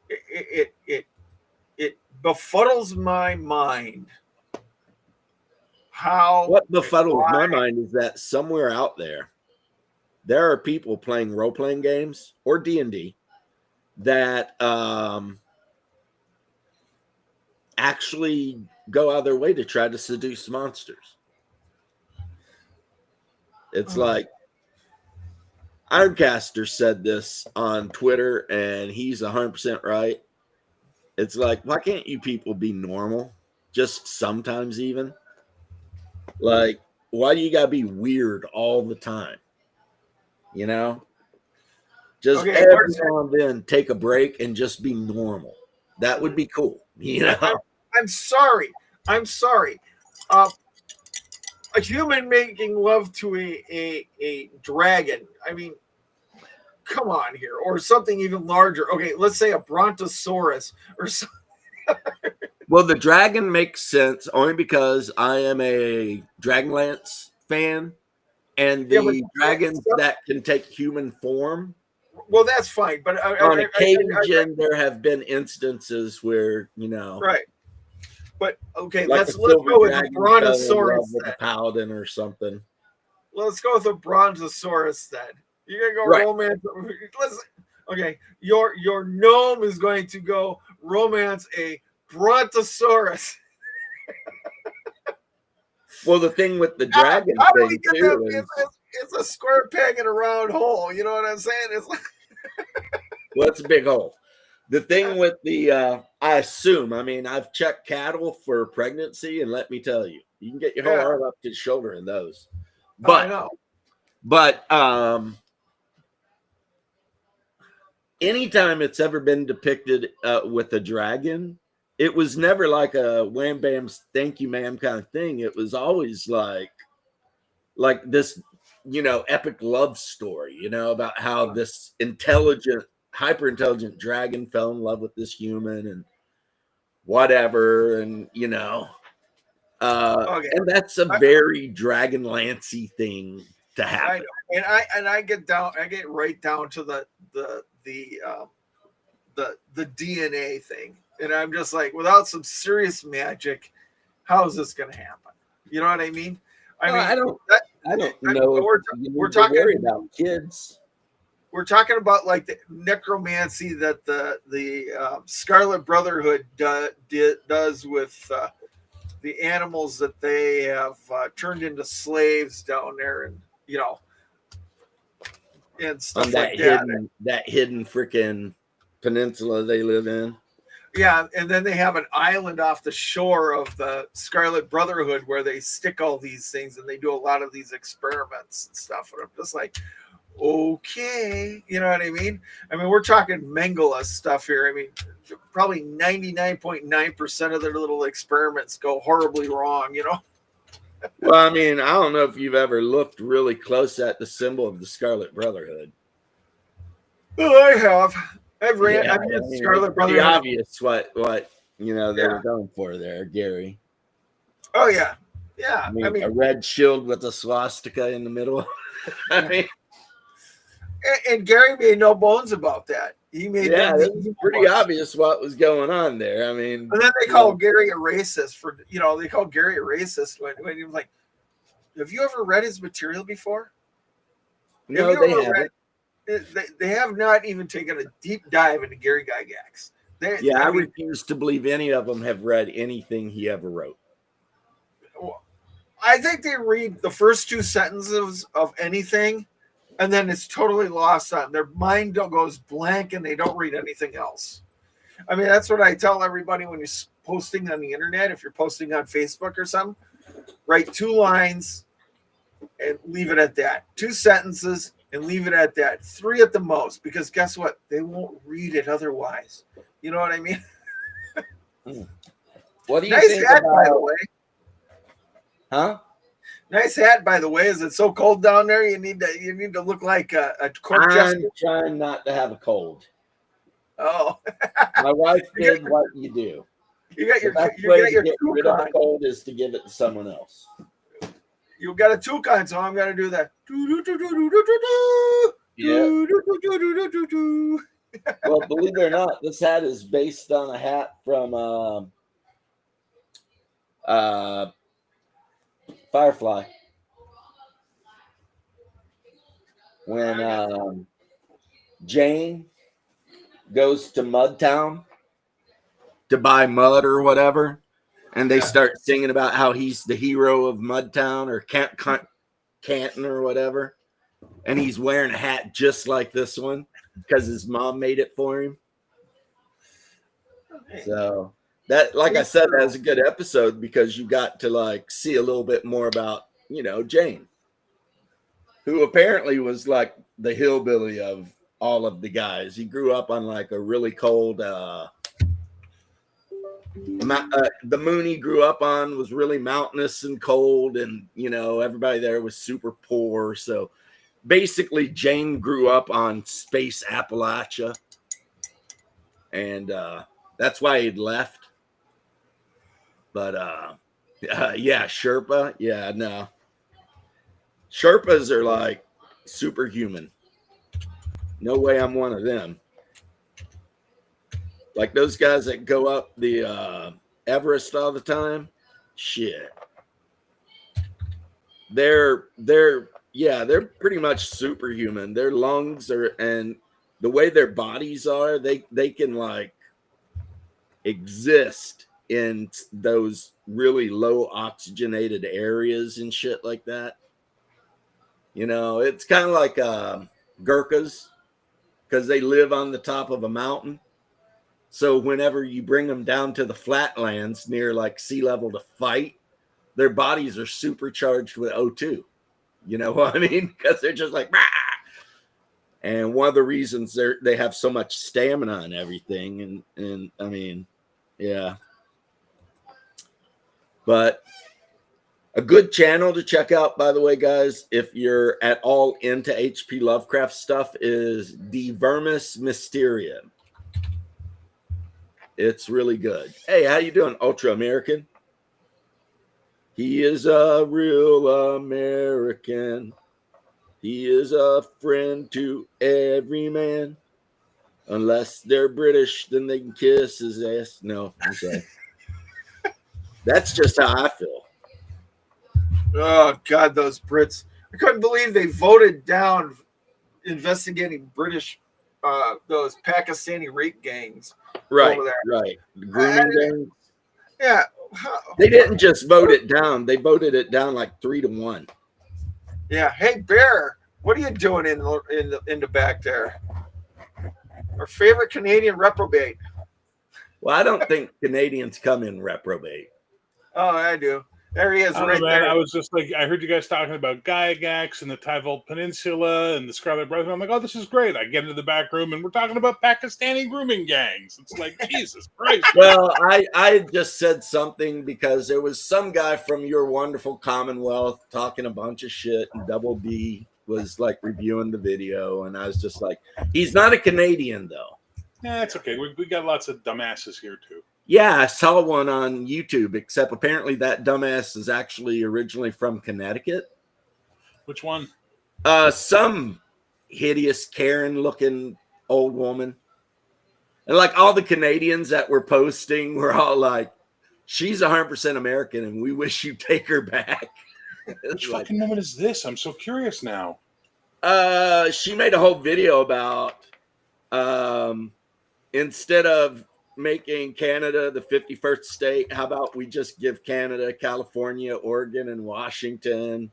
It befuddles my mind. What befuddles my mind is that somewhere out there are people playing role-playing games or D&D that actually go out of their way to try to seduce monsters. It's like Ironcaster said this on Twitter, and he's 100% right. It's like, why can't you people be normal? Just sometimes even. Like, why do you gotta be weird all the time? You know? Just every now and then take a break and just be normal. That would be cool. You know? I'm sorry. A human making love to a dragon. I mean, come on here. Or something even larger. Okay, let's say a brontosaurus or something. Well, the dragon makes sense only because I am a Dragonlance fan, and the dragons that can take human form. Well, that's fine, but on occasion there have been instances where right. But okay, like let's go with a brontosaurus with a paladin or something. Let's go with a brontosaurus then. You're gonna go romance. Listen, okay, your gnome is going to go romance a brontosaurus. Well, the thing with the dragon thing too is it's a square peg in a round hole. You know what I'm saying? It's like well, it's a big hole. The thing with the I assume, I mean, I've checked cattle for pregnancy, and let me tell you, you can get your whole arm up to the shoulder in those. But But anytime it's ever been depicted with a dragon, it was never like a wham bam thank you ma'am kind of thing. It was always like this, epic love story, about how this intelligent, hyper intelligent dragon fell in love with this human and whatever, and Okay. and that's a very Dragonlance-y thing to happen. I get right down to the DNA thing, and I'm just like, without some serious magic, how is this going to happen? You know what I mean? I don't know. We're talking about kids. We're talking about like the necromancy that the Scarlet Brotherhood does with the animals that they have turned into slaves down there, and and stuff on that like hidden, that hidden freaking peninsula they live in. Yeah, and then they have an island off the shore of the Scarlet Brotherhood where they stick all these things, and they do a lot of these experiments and stuff. And I'm just like, okay, you know what I mean? I mean, we're talking Mengele stuff here. I mean, probably 99.9% of their little experiments go horribly wrong, Well, I mean, I don't know if you've ever looked really close at the symbol of the Scarlet Brotherhood. Oh, I have. I've used Scarlet Brotherhood. Pretty obvious what they were going for there, Gary. Oh yeah, yeah. I mean, a red shield with a swastika in the middle. I mean, and Gary made no bones about that. He made it was pretty obvious what was going on there. I mean, and then they call Gary a racist for they call Gary a racist when he was like, "Have you ever read his material before?" No, they haven't. They have not even taken a deep dive into Gary Gygax. I refuse to believe any of them have read anything he ever wrote. I think they read the first two sentences of anything, and then it's totally lost on their mind. Goes blank, and they don't read anything else. I mean, that's what I tell everybody when you're posting on the internet. If you're posting on Facebook or something, write 2 lines and leave it at that. 2 sentences. And leave it at that. 3 at the most, because guess what? They won't read it otherwise. You know what I mean? What do you nice think hat, about, by the way? Huh? Nice hat, by the way. Is it so cold down there? You need to look like a court jester. I'm trying not to have a cold. Oh, my wife did what you do. You got your get rid of the cold is to give it to someone else. You got a toucan, so I'm gonna do that. Yeah. Well, believe it or not, this hat is based on a hat from Firefly. When Jane goes to Mudtown to buy mud or whatever, and they start singing about how he's the hero of Mudtown or Canton or whatever. And he's wearing a hat just like this one because his mom made it for him. So that, like I said, that was a good episode because you got to see a little bit more about, Jane, who apparently was like the hillbilly of all of the guys. He grew up on a really cold, the moon he grew up on was really mountainous and cold, and everybody there was super poor. So basically Jane grew up on space Appalachia, and that's why he'd left. But Sherpa, no, Sherpas are superhuman. No way I'm one of them. Like those guys that go up the Everest all the time, shit. They're pretty much superhuman. Their lungs and the way their bodies are, they can exist in those really low oxygenated areas and shit like that. It's kind of like Gurkhas because they live on the top of a mountain. So whenever you bring them down to the flatlands near sea level to fight, their bodies are supercharged with O2. You know what I mean? Because they're just like, rah! And one of the reasons they have so much stamina and everything, and I mean, yeah. But a good channel to check out, by the way, guys, if you're at all into H.P. Lovecraft stuff, is The Vermis Mysterium. It's really good. Hey, how you doing, Ultra American? He is a real American. He is a friend to every man. Unless they're British, then they can kiss his ass. No, I'm sorry. That's just how I feel. Oh God, those Brits! I couldn't believe they voted down investigating British, those Pakistani rape gangs. Right, over there. right. The grooming gangs. Yeah, They didn't just vote it down; they voted it down like 3-1. yeah. Hey, Bear, what are you doing in the back there? Our favorite Canadian reprobate. Well, I don't think Canadians come in reprobate. Oh, I do. There he is, I don't right know, man. there. I was just like, I heard you guys talking about Gygax and the Tyvolt Peninsula and the Scarlet Brothers. I'm like, oh, this is great. I get into the back room and we're talking about Pakistani grooming gangs. It's like, Jesus Christ. Well, I just said something because there was some guy from your wonderful Commonwealth talking a bunch of shit, and Double D was like reviewing the video, and I was just like, he's not a Canadian though. Yeah, it's okay. We got lots of dumbasses here too. Yeah, I saw one on YouTube, except apparently that dumbass is actually originally from Connecticut. Which one? Some hideous Karen-looking old woman. And like all the Canadians that were posting were all like, she's 100% American and we wish you'd take her back. Which like, fucking woman is this? I'm so curious now. she made a whole video about instead of making Canada the 51st state, how about we just give Canada, California, Oregon, and Washington,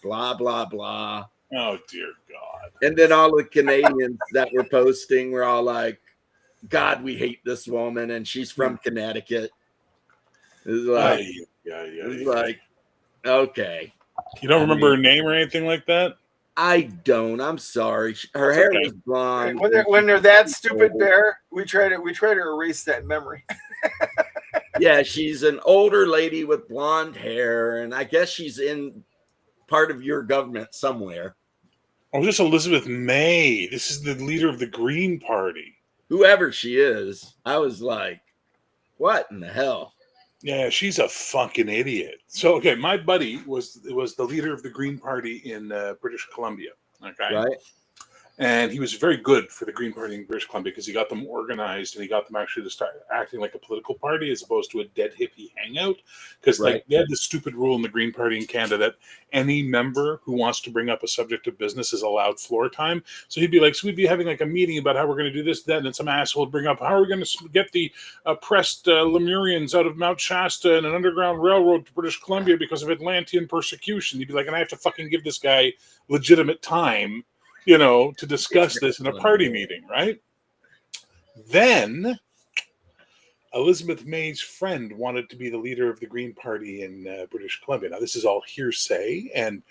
blah, blah, blah. Oh, dear God. And then all the Canadians that were posting were all like, God, we hate this woman, and she's from Connecticut. It's like, okay. You don't remember her name or anything like that? I don't. I'm sorry. Her hair was blonde. When they're that stupid, Bear, we try to erase that memory. Yeah, she's an older lady with blonde hair, and I guess she's in part of your government somewhere. Oh, this is Elizabeth May. This is the leader of the Green Party. Whoever she is, I was like, what in the hell? Yeah, she's a fucking idiot. So, okay, my buddy was the leader of the Green Party in British Columbia. Okay, Right? And he was very good for the Green Party in British Columbia because he got them organized and he got them actually to start acting like a political party as opposed to a dead hippie hangout. Because Right. like they had this stupid rule in the Green Party in Canada that any member who wants to bring up a subject of business is allowed floor time. So he'd be like, so we'd be having like a meeting about how we're going to do this, that, and then some asshole would bring up how are we going to get the oppressed Lemurians out of Mount Shasta and an underground railroad to British Columbia because of Atlantean persecution. He'd be like, and I have to fucking give this guy legitimate time, you know, to discuss this in a party meeting, right? Then Elizabeth May's friend wanted to be the leader of the Green Party in British Columbia. Now, this is all hearsay and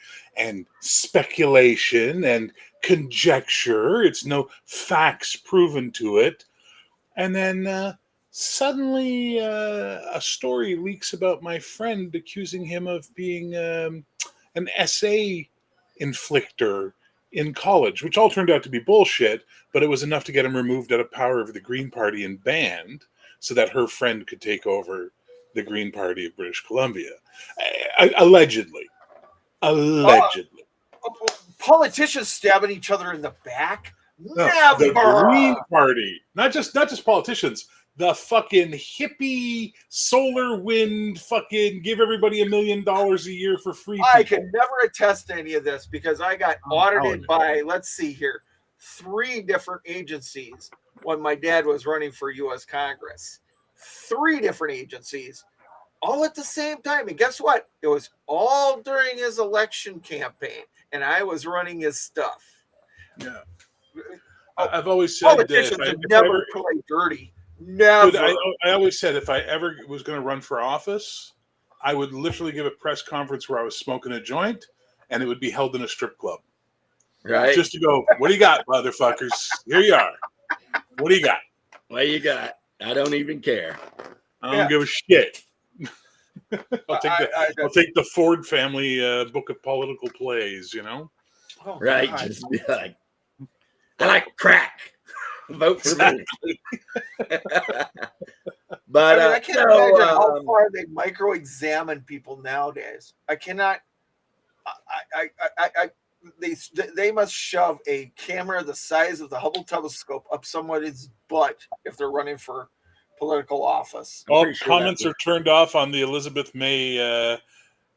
speculation and conjecture. It's no facts proven to it. And then suddenly a story leaks about my friend accusing him of being an essay inflictor in college, which all turned out to be bullshit, but it was enough to get him removed out of power of the Green Party and banned so that her friend could take over the Green Party of British Columbia. Allegedly. Politicians stabbing each other in the back? No, Never! the Green Party. Not just politicians. The fucking hippie solar wind fucking give everybody $1 million a year for free. I can never attest to any of this because I got audited by, let's see here, 3 different agencies when my dad was running for U.S. Congress. 3 different agencies, all at the same time. And guess what? It was all during his election campaign, and I was running his stuff. Yeah. I've always said politicians have never played dirty. Never. Dude, I always said if I ever was going to run for office, I would literally give a press conference where I was smoking a joint and it would be held in a strip club. Right? Just to go, what do you got, motherfuckers? Here you are. What do you got? What you got? I don't even care. I don't give a shit. I'll I take the Ford family book of political plays, you know? Oh, Right? God. Just be like, I like crack. Vote for me. But I can't imagine how far they micro-examine people nowadays. I cannot. They must shove a camera the size of the Hubble telescope up somebody's butt if they're running for political office. All comments are turned off on the Elizabeth May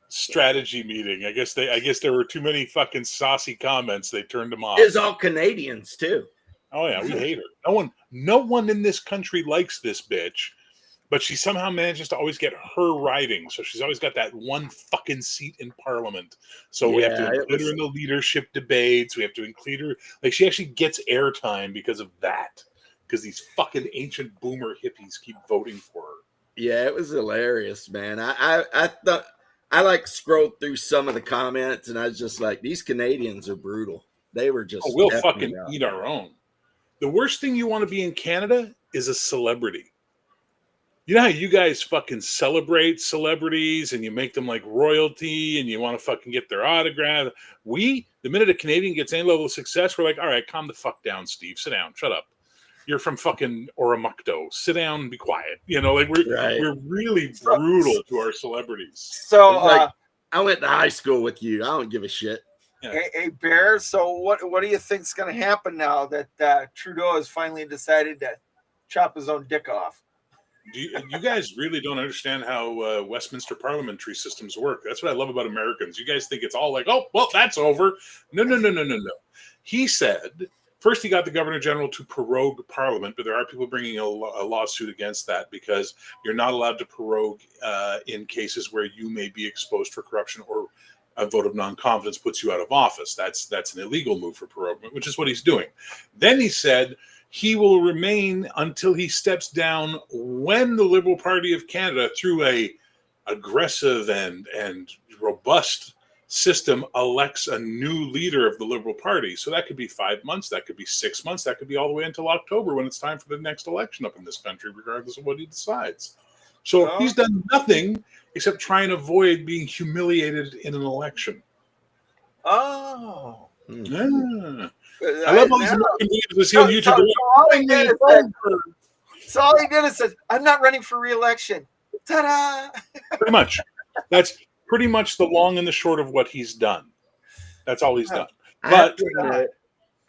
strategy meeting. I guess there were too many fucking saucy comments. They turned them off. It's all Canadians too. Oh yeah, we hate her. No one in this country likes this bitch, but she somehow manages to always get her riding. So she's always got that one fucking seat in Parliament. So we have to include her in the leadership debates. We have to include her. Like, she actually gets airtime because of that. Because these fucking ancient boomer hippies keep voting for her. Yeah, it was hilarious, man. I thought I like scrolled through some of the comments and I was just like, these Canadians are brutal. They were just we'll fucking eat our own. The worst thing you want to be in Canada is a celebrity. You know how you guys fucking celebrate celebrities and you make them like royalty and you want to fucking get their autograph? The minute a Canadian gets any level of success, we're like, all right, calm the fuck down, Steve. Sit down. Shut up. You're from fucking Oromocto. Sit down and be quiet. You know, like we're really brutal to our celebrities. So like, I went to high school with you. I don't give a shit. Yeah. Hey, Bear, so what do you think's going to happen now that Trudeau has finally decided to chop his own dick off? You guys really don't understand how Westminster parliamentary systems work. That's what I love about Americans. You guys think it's all like, oh, well, that's over. No. He said, first he got the Governor General to prorogue Parliament, but there are people bringing a lawsuit against that because you're not allowed to prorogue in cases where you may be exposed for corruption or a vote of non-confidence puts you out of office. That's an illegal move for proroguement, which is what he's doing. Then he said he will remain until he steps down when the Liberal Party of Canada, through a aggressive and robust system, elects a new leader of the Liberal Party. So that could be 5 months, that could be 6 months, that could be all the way until October when it's time for the next election up in this country, regardless of what he decides. So he's done nothing except try and avoid being humiliated in an election. Oh. Yeah. I love all these American leaders to see on YouTube. So all he did is said, I'm not running for re-election. Ta-da! Pretty much. That's pretty much the long and the short of what he's done. That's all he's done. But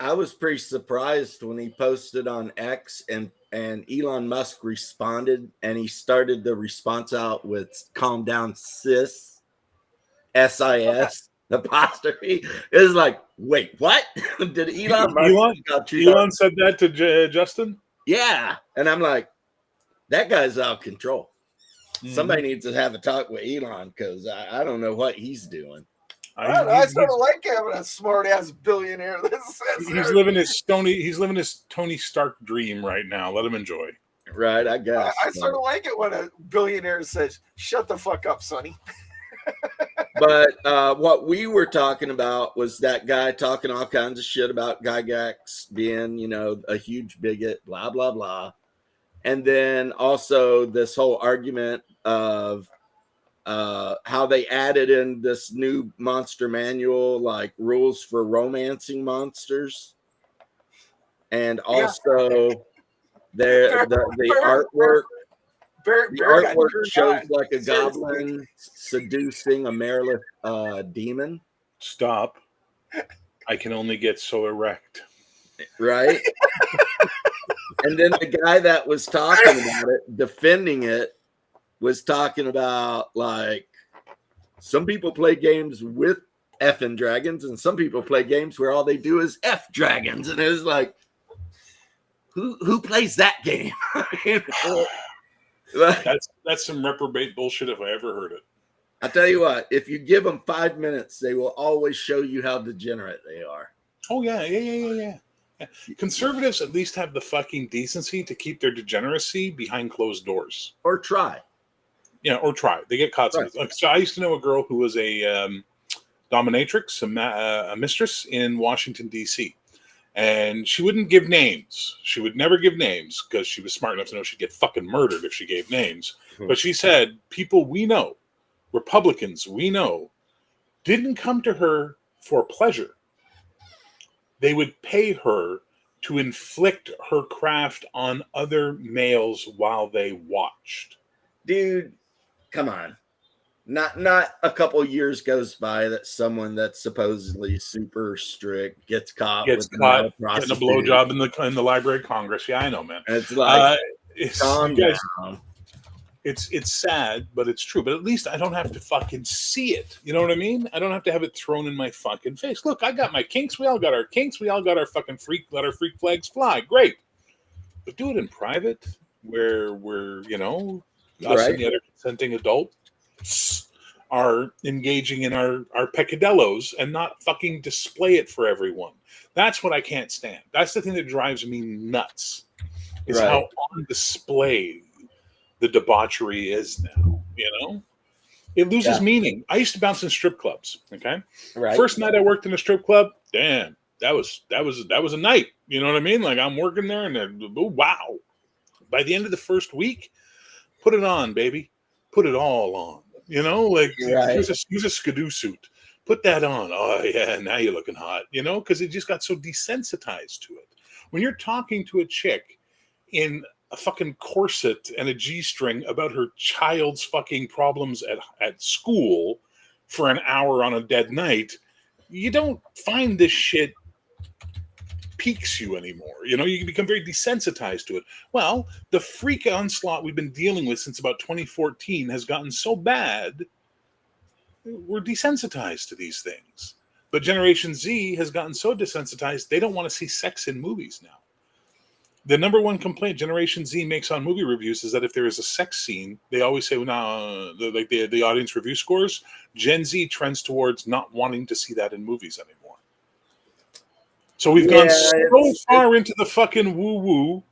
I was pretty surprised when he posted on X and Elon Musk responded, and he started the response out with "calm down, sis." SIS apostrophe. It was like, wait, what? Did Elon said that to Justin? Yeah, and I'm like, that guy's out of control. Somebody needs to have a talk with Elon because I don't know what he's doing. I sort of like having a smart ass billionaire. He's living his Tony Stark dream right now. Let him enjoy. Right, I guess. I sort of like it when a billionaire says, "Shut the fuck up, Sonny." But what we were talking about was that guy talking all kinds of shit about Gygax being, a huge bigot, blah blah blah, and then also this whole argument of how they added in this new monster manual, like rules for romancing monsters, and also the artwork. The artwork shows like a goblin seducing a Marilith demon. Stop! I can only get so erect. Right. And then the guy that was talking about it, defending it, was talking about like some people play games with effing dragons and some people play games where all they do is F dragons. And it was like, who plays that game? That's some reprobate bullshit if I ever heard it. I tell you what, if you give them 5 minutes, they will always show you how degenerate they are. Oh yeah. Conservatives at least have the fucking decency to keep their degeneracy behind closed doors. Or try. Yeah, or try. They get caught. Right. So I used to know a girl who was a dominatrix, a mistress in Washington, D.C. And she wouldn't give names. She would never give names because she was smart enough to know she'd get fucking murdered if she gave names. But she said, people we know, Republicans we know, didn't come to her for pleasure. They would pay her to inflict her craft on other males while they watched. Dude, come on. Not a couple years goes by that someone that's supposedly super strict gets caught Getting a blowjob in the Library of Congress. Yeah, I know, man. And it's like, calm you guys, down. It's sad, but it's true. But at least I don't have to fucking see it. You know what I mean? I don't have to have it thrown in my fucking face. Look, I got my kinks. We all got our kinks. We all got our fucking freak. Let our freak flags fly. Great. But do it in private where we're, us and the other consenting adults are engaging in our peccadillos and not fucking display it for everyone. That's what I can't stand. That's the thing that drives me nuts, is how on display the debauchery is now. It loses meaning. I used to bounce in strip clubs. Okay, first night I worked in a strip club, damn, that was a night. You know what I mean? Like, I'm working there, and wow. By the end of the first week, put it on, baby. Put it all on. Here's a skidoo suit. Put that on. Oh yeah, now you're looking hot. Because it just got so desensitized to it. When you're talking to a chick in a fucking corset and a G-string about her child's fucking problems at school for an hour on a dead night, you don't find this shit piques you anymore. You become very desensitized to it. Well, the freak onslaught we've been dealing with since about 2014 has gotten so bad, we're desensitized to these things. But Generation Z has gotten so desensitized, they don't want to see sex in movies now. The number one complaint Generation Z makes on movie reviews is that if there is a sex scene, they always say, the audience review scores, Gen Z trends towards not wanting to see that in movies anymore. So we've gone so far into the fucking woo-woo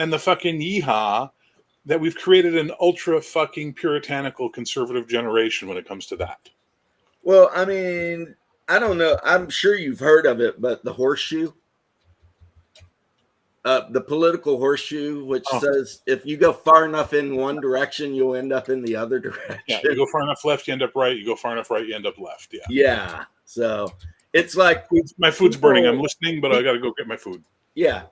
and the fucking yeehaw that we've created an ultra fucking puritanical conservative generation when it comes to that. Well, I mean, I don't know. I'm sure you've heard of it, but the horseshoe, the political horseshoe, which says if you go far enough in one direction, you'll end up in the other direction. Yeah, you go far enough left, you end up right. You go far enough right, you end up left. Yeah. Yeah. So it's like my food's burning. I'm listening, but I got to go get my food. Yeah.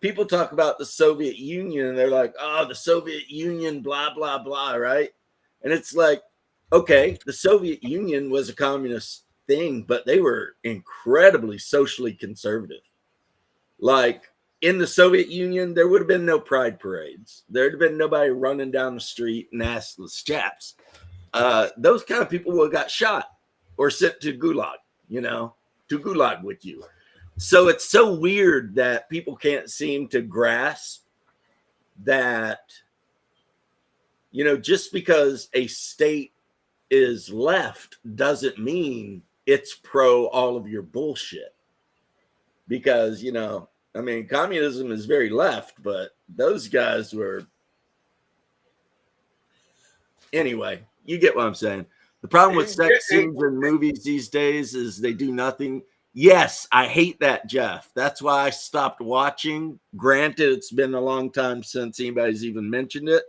People talk about the Soviet Union and they're like, oh, the Soviet Union, blah, blah, blah, right? And it's like, okay, the Soviet Union was a communist thing, but they were incredibly socially conservative. Like in the Soviet Union, there would have been no pride parades. There'd have been nobody running down the street and assless chaps. Those kind of people would have got shot or sent to Gulag, to Gulag with you. So it's so weird that people can't seem to grasp that, just because a state is left doesn't mean it's pro all of your bullshit. Because, communism is very left, but those guys were. Anyway, you get what I'm saying. The problem with sex scenes in movies these days is they do nothing. Yes, I hate that, Jeff. That's why I stopped watching. Granted, it's been a long time since anybody's even mentioned it,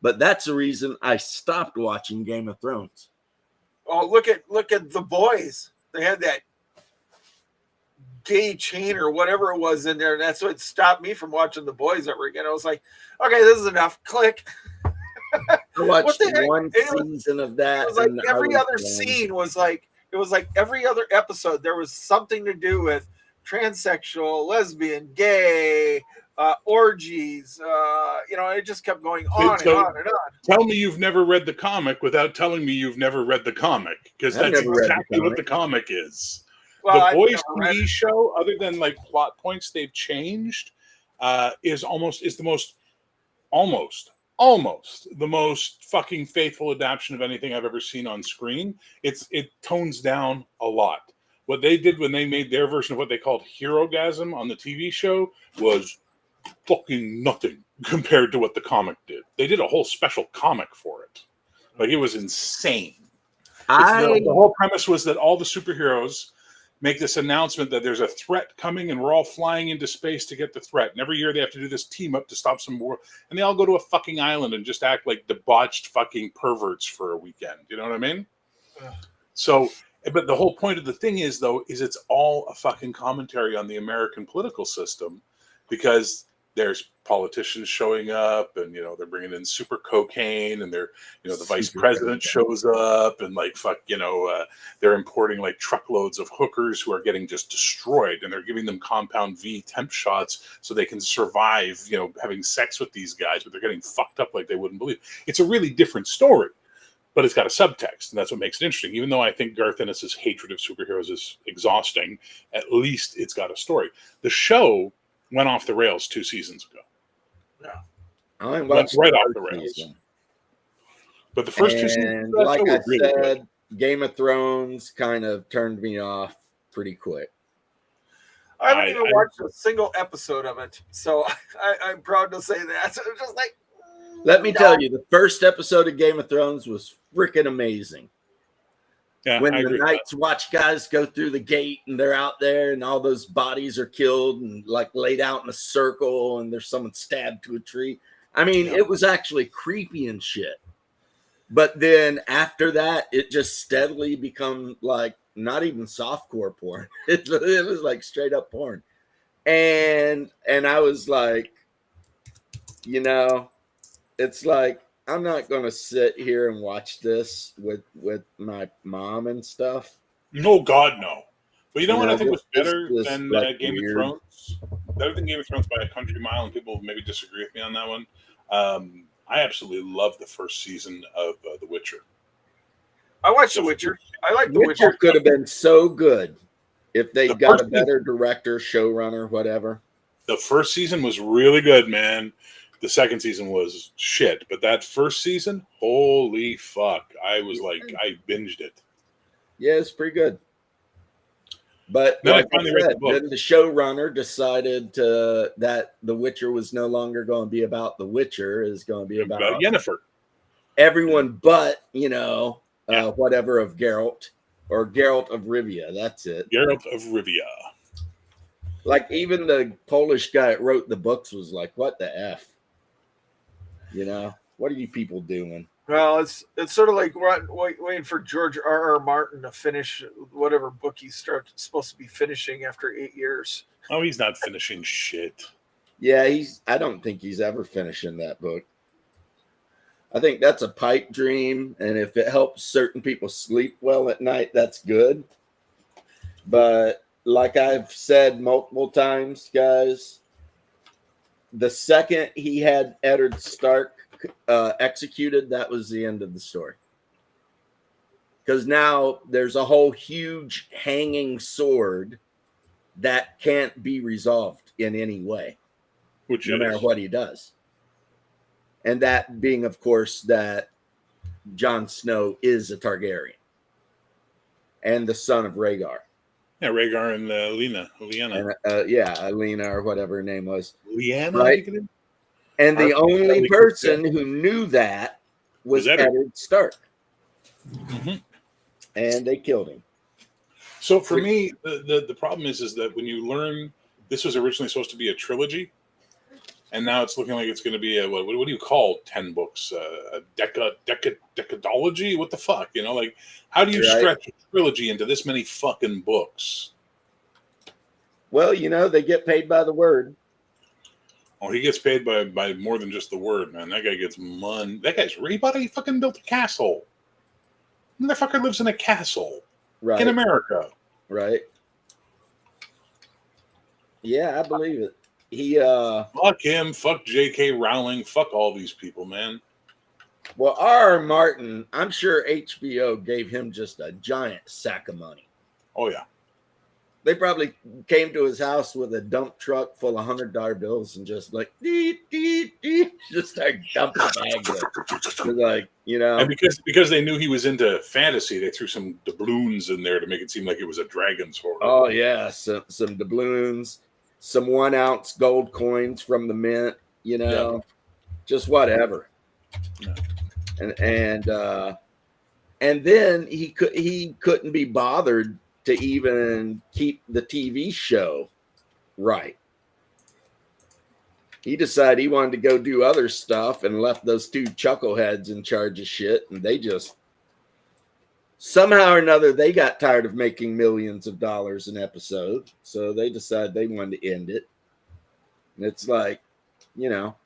but that's the reason I stopped watching Game of Thrones. Oh, look at The Boys. They had that gay chain or whatever it was in there, and that's what stopped me from watching The Boys ever again. I was like, okay, this is enough. Click. I watched one season of that. It was like every other scene was like, it was like every other episode there was something to do with transsexual, lesbian, gay, orgies. It just kept going on and on and on. Tell me you've never read the comic without telling me you've never read the comic, because that's exactly what the comic is. Well, the Boys TV show, other than like plot points they've changed, is the most fucking faithful adaptation of anything I've ever seen on screen. It tones down a lot. What they did when they made their version of what they called Herogasm on the TV show was fucking nothing compared to what the comic did. They did a whole special comic for it. Like, it was insane. The whole premise was that all the superheroes make this announcement that there's a threat coming and we're all flying into space to get the threat. And every year they have to do this team up to stop some war. And they all go to a fucking island and just act like debauched fucking perverts for a weekend. You know what I mean? So, but the whole point of the thing is, though, is it's all a fucking commentary on the American political system, because there's politicians showing up and, they're bringing in super cocaine and they're, the vice president shows up and like, they're importing like truckloads of hookers who are getting just destroyed, and they're giving them compound V temp shots so they can survive, having sex with these guys, but they're getting fucked up like they wouldn't believe. It's a really different story, but it's got a subtext, and that's what makes it interesting. Even though I think Garth Ennis's hatred of superheroes is exhausting, at least it's got a story. The show went off the rails 2 seasons ago. I went right off the rails. Season. But the first 2 seasons, like I really said, good. Game of Thrones kind of turned me off pretty quick. I haven't even watched a single episode of it, so I'm proud to say that. So it's just like, let me tell you, the first episode of Game of Thrones was freaking amazing. Yeah, when the Night's Watch guys go through the gate and they're out there and all those bodies are killed and like laid out in a circle and there's someone stabbed to a tree. I mean, it was actually creepy and shit. But then after that, it just steadily become like not even softcore porn. It was like straight up porn. And I was like, it's like, I'm not going to sit here and watch this with my mom and stuff. No, God, no. But you know what I think was better than Game of Thrones? Better than Game of Thrones by a country mile, and people maybe disagree with me on that one. I absolutely love the first season of The Witcher. I watched The Witcher. I like The Witcher. Could have been so good if they got a better director, showrunner, whatever. The first season was really good, man. The second season was shit, but that first season, holy fuck. I was like, I binged it. Yeah, it's pretty good. But then like I said, then the showrunner decided that The Witcher was no longer going to be about The Witcher, is going to be about Yennefer. Everyone but, whatever of Geralt, or Geralt of Rivia. That's it. Geralt of Rivia. Like even the Polish guy that wrote the books was like, what the F? What are you people doing? Well, it's sort of like we're waiting for George R.R. Martin to finish whatever book he's supposed to be finishing after 8 years. Oh, he's not finishing shit. Yeah, I don't think he's ever finishing that book. I think that's a pipe dream, and if it helps certain people sleep well at night, that's good. But like I've said multiple times, guys, the second he had Eddard Stark executed, that was the end of the story. Because now there's a whole huge hanging sword that can't be resolved in any way, no matter what he does. And that being, of course, that Jon Snow is a Targaryen and the son of Rhaegar. Yeah, Rhaegar and Lyanna. Lyanna, or whatever her name was. Lyanna, right? And the only person who knew that was Eddard Stark. Mm-hmm. And they killed him. So for me, the problem is that when you learn this was originally supposed to be a trilogy, and now it's looking like it's going to be a what do you call 10 books? A decadology? What the fuck? Like how do you stretch a trilogy into this many fucking books? Well, they get paid by the word. Oh, he gets paid by more than just the word, man. That guy gets money. That guy's he fucking built a castle. Motherfucker lives in a castle. Right. In America. Right. Yeah, I believe it. Fuck him, fuck J.K. Rowling, fuck all these people, man. Well, R.R. Martin, I'm sure HBO gave him just a giant sack of money. Oh, yeah. They probably came to his house with a dump truck full of $100 bills and just like, just start dumping bags of it. Like, And because they knew he was into fantasy, they threw some doubloons in there to make it seem like it was a dragon's hoard. Oh, yeah. Some doubloons, some 1 ounce gold coins from the mint, just whatever. Yeah. And then he couldn't be bothered to even keep the TV show right. He decided he wanted to go do other stuff and left those two chuckleheads in charge of shit. And they just, somehow or another, they got tired of making millions of dollars an episode. So they decided they wanted to end it. And it's like, you know,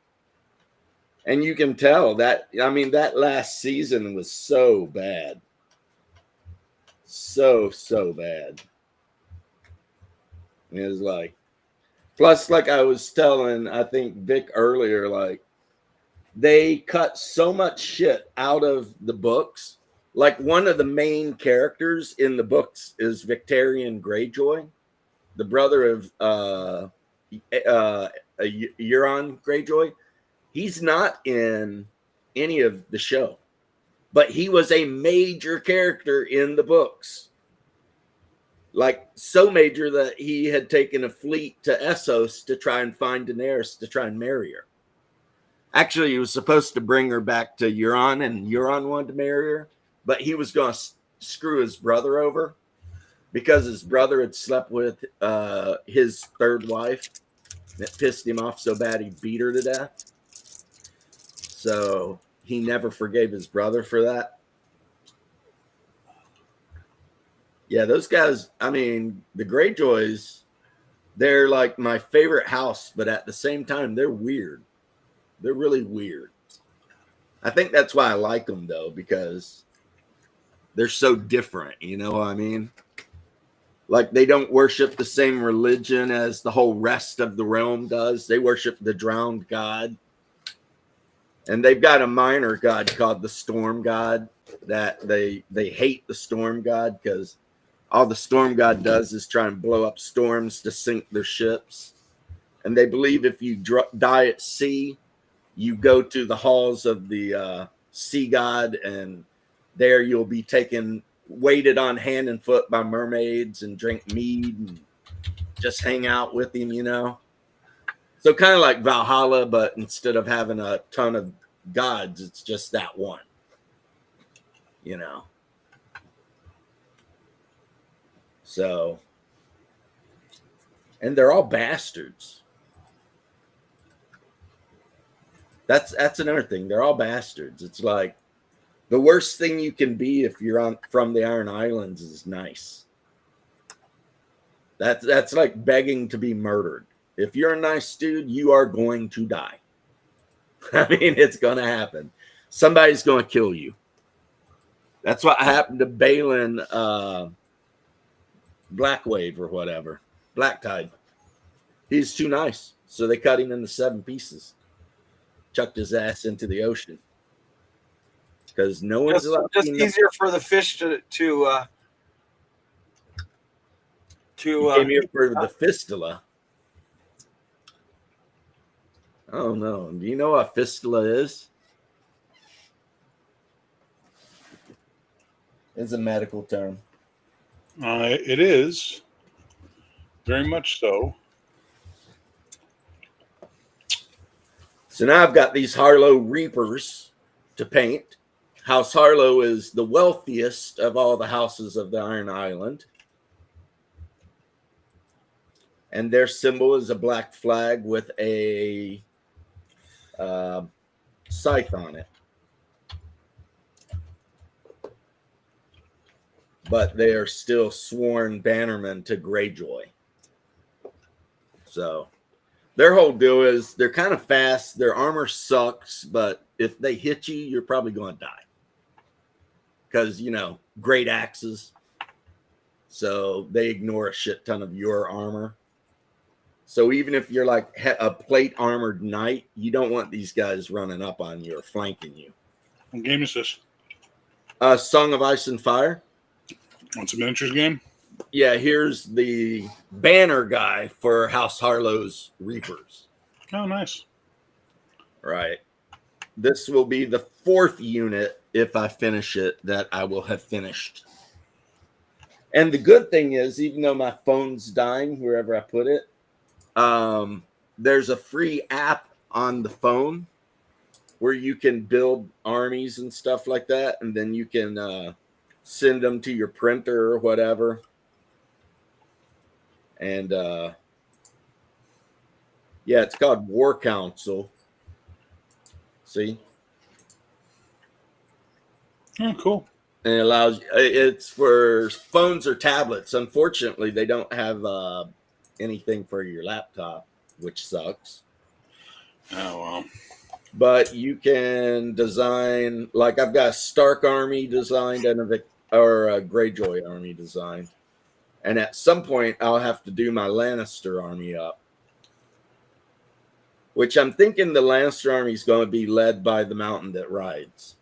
and you can tell that, I mean, that last season was so bad. So bad. It was like, plus, like I was telling, I think Vic earlier, like they cut so much shit out of the books. Like one of the main characters in the books is Victarion Greyjoy, the brother of Euron Greyjoy. He's not in any of the show, but he was a major character in the books. Like so major that he had taken a fleet to Essos to try and find Daenerys to try and marry her. Actually, he was supposed to bring her back to Euron, and Euron wanted to marry her, but he was going to screw his brother over because his brother had slept with his third wife. It pissed him off so bad he beat her to death. So he never forgave his brother for that. Yeah, those guys, I mean, the Greyjoys, they're like my favorite house, but at the same time, they're weird. They're really weird. I think that's why I like them, though, because they're so different. You know what I mean? Like, they don't worship the same religion as the whole rest of the realm does. They worship the drowned god. And they've got a minor god called the Storm God that they hate the Storm God because all the Storm God does is try and blow up storms to sink their ships. And they believe if you die at sea, you go to the halls of the sea god, and there you'll be weighted on hand and foot by mermaids and drink mead and just hang out with him, you know? So kind of like Valhalla, but instead of having a ton of gods, it's just that one, you know? So, and they're all bastards. That's another thing. They're all bastards. It's like the worst thing you can be if you're from the Iron Islands is nice. That's like begging to be murdered. If you're a nice dude, you are going to die. I mean, it's going to happen. Somebody's going to kill you. That's what happened to Balin Blackwave or whatever. Black Tide. He's too nice. So they cut him into 7 pieces. Chucked his ass into the ocean. Because no one's allowed. Just easier for the fish to came here for the fistula. Oh no. Do you know what fistula is? It's a medical term. It is. Very much so. So now I've got these Harlow Reapers to paint. House Harlow is the wealthiest of all the houses of the Iron Island. And their symbol is a black flag with a scythe on it. But they are still sworn bannermen to Greyjoy. So their whole deal is they're kind of fast. Their armor sucks, but if they hit you, you're probably going to die. Because, you know, great axes. So they ignore a shit ton of your armor. So even if you're like a plate armored knight, you don't want these guys running up on you or flanking you. What game is this? Song of Ice and Fire. It's a miniatures game? Yeah, here's the banner guy for House Harlow's Reapers. Oh, nice. Right. This will be the 4th unit, if I finish it, that I will have finished. And the good thing is, even though my phone's dying wherever I put it, there's a free app on the phone where you can build armies and stuff like that. And then you can send them to your printer or whatever. And yeah, it's called War Council. See? Oh, cool. And it allows, it's for phones or tablets. Unfortunately, they don't have anything for your laptop, which sucks. Oh, well. But you can design, like I've got a Stark army designed and a Greyjoy army designed. And at some point, I'll have to do my Lannister army up. Which I'm thinking the Lannister army is going to be led by the mountain that rides.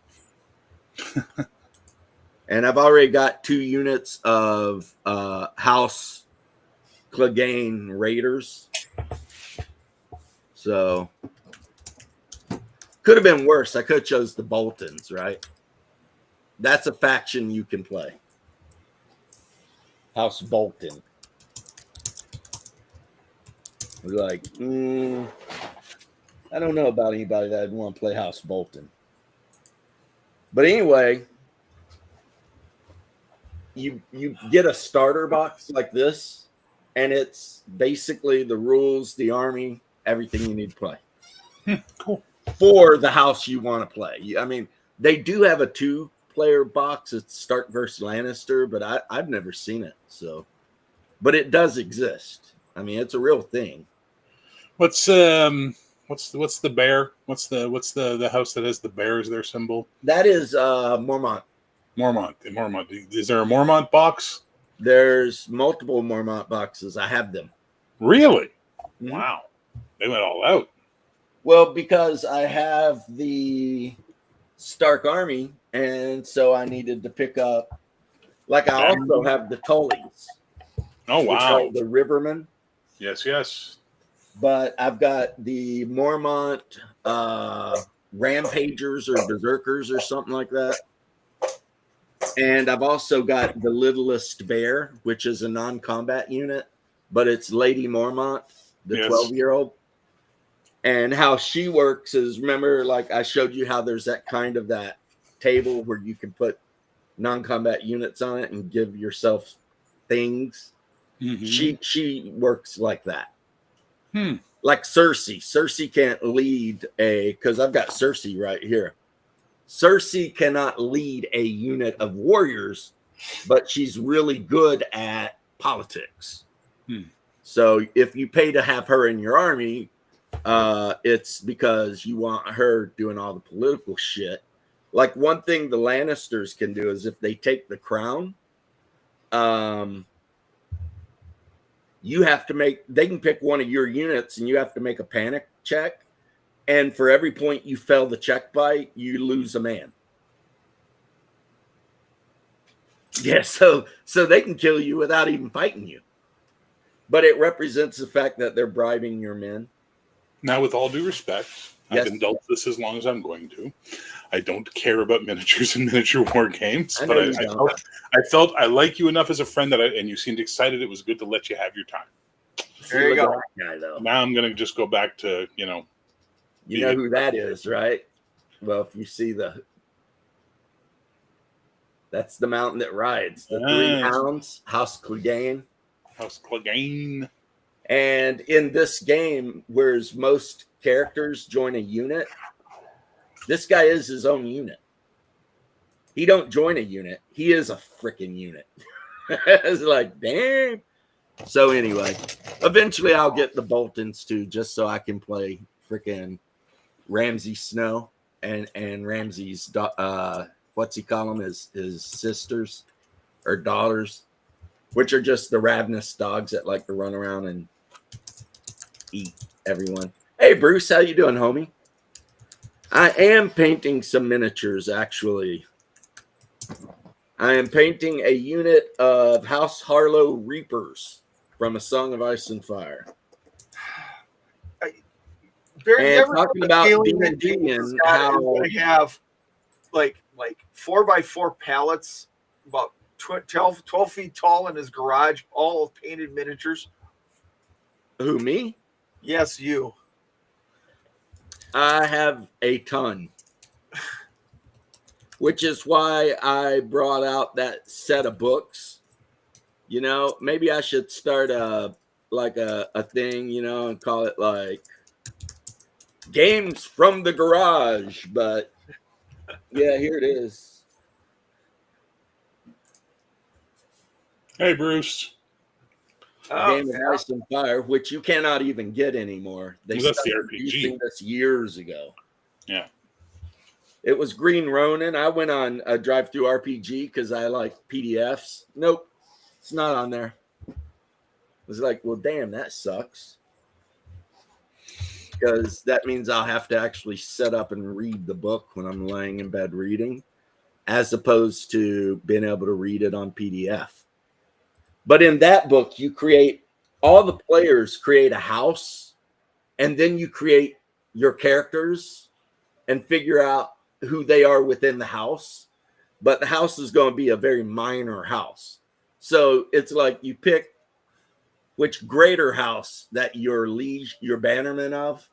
And I've already got 2 units of House Clegane Raiders. So could have been worse. I could have chose the Boltons, right? That's a faction you can play. House Bolton. We're like, I don't know about anybody that would want to play House Bolton. But anyway, you get a starter box like this, and it's basically the rules, the army, everything you need to play. Cool. For the house you want to play. I mean, they do have a 2-player box. It's Stark versus Lannister, but I've never seen it. So, but it does exist. I mean, it's a real thing. What's the bear? What's the house that has the bear as their symbol? That is Mormont. Mormont. Is there a Mormont box? There's multiple Mormont boxes. I have them. Really? Mhm. Wow. They went all out. Well, because I have the Stark army, and so I needed to pick up. Like I also have the Tullys. Oh, wow. Which are the Rivermen. Yes. But I've got the Mormont Rampagers or Berserkers or something like that. And I've also got the Littlest Bear, which is a non-combat unit, but it's Lady Mormont, the 12-year-old. And how she works is, remember, like I showed you how there's that table where you can put non-combat units on it and give yourself things. Mm-hmm. She works like that. Like Cersei. Cersei can't lead because I've got Cersei right here. Cersei cannot lead a unit of warriors, but she's really good at politics. So if you pay to have her in your army, it's because you want her doing all the political shit. Like one thing the Lannisters can do is if they take the crown, you have to they can pick one of your units and you have to make a panic check. And for every point you fail the check by, you lose a man. Yeah, so they can kill you without even fighting you. But it represents the fact that they're bribing your men. Now, with all due respect, yes. I've indulged this as long as I'm going to. I don't care about miniatures and miniature war games, but I felt I like you enough as a friend and you seemed excited. It was good to let you have your time. There you go. Now I'm going to just go back to, You know who that is, right? Well, if you see that's the mountain that rides. The 3 hounds, House Clegane. House Clegane. And in this game, whereas most characters join a unit, this guy is his own unit. He don't join a unit. He is a freaking unit. It's like, damn. So anyway, eventually I'll get the Boltons too, just so I can play freaking Ramsay Snow and Ramsay's what's he call them? His sisters or daughters, which are just the ravenous dogs that like to run around and eat everyone. Hey Bruce, how you doing, homie? I am painting some miniatures, actually. I am painting a unit of House Harlow Reapers from A Song of Ice and Fire. And talking about D&D and how we have like 4x4 pallets, about 12 feet tall in his garage, all of painted miniatures. Who, me? Yes, you. I have a ton. which is why I brought out that set of books. You know, maybe I should start a thing, you know, and call it like Games from the Garage. But yeah, here it is. Hey, Bruce. Oh, Game of yeah. Ice and Fire, which you cannot even get anymore. They Well, that's the started RPG. producing this years ago. Yeah. It was Green Ronin. I went on a drive-through RPG because I like PDFs. Nope, it's not on there. I was like, well, damn, that sucks. Because that means I'll have to actually set up and read the book when I'm laying in bed reading, as opposed to being able to read it on PDF. But in that book, you create, all the players create a house, and then you create your characters and figure out who they are within the house. But the house is going to be a very minor house. So it's like you pick which greater house that you're bannerman of.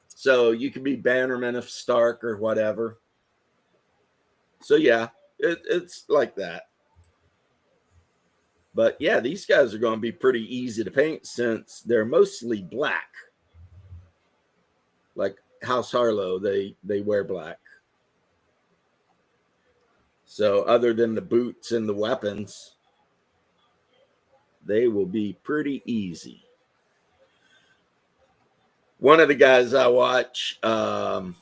So you can be bannerman of Stark or whatever. So yeah, it's like that. But yeah, these guys are going to be pretty easy to paint since they're mostly black. Like House Harlow, they wear black. So other than the boots and the weapons, they will be pretty easy. One of the guys I watch, Miniac,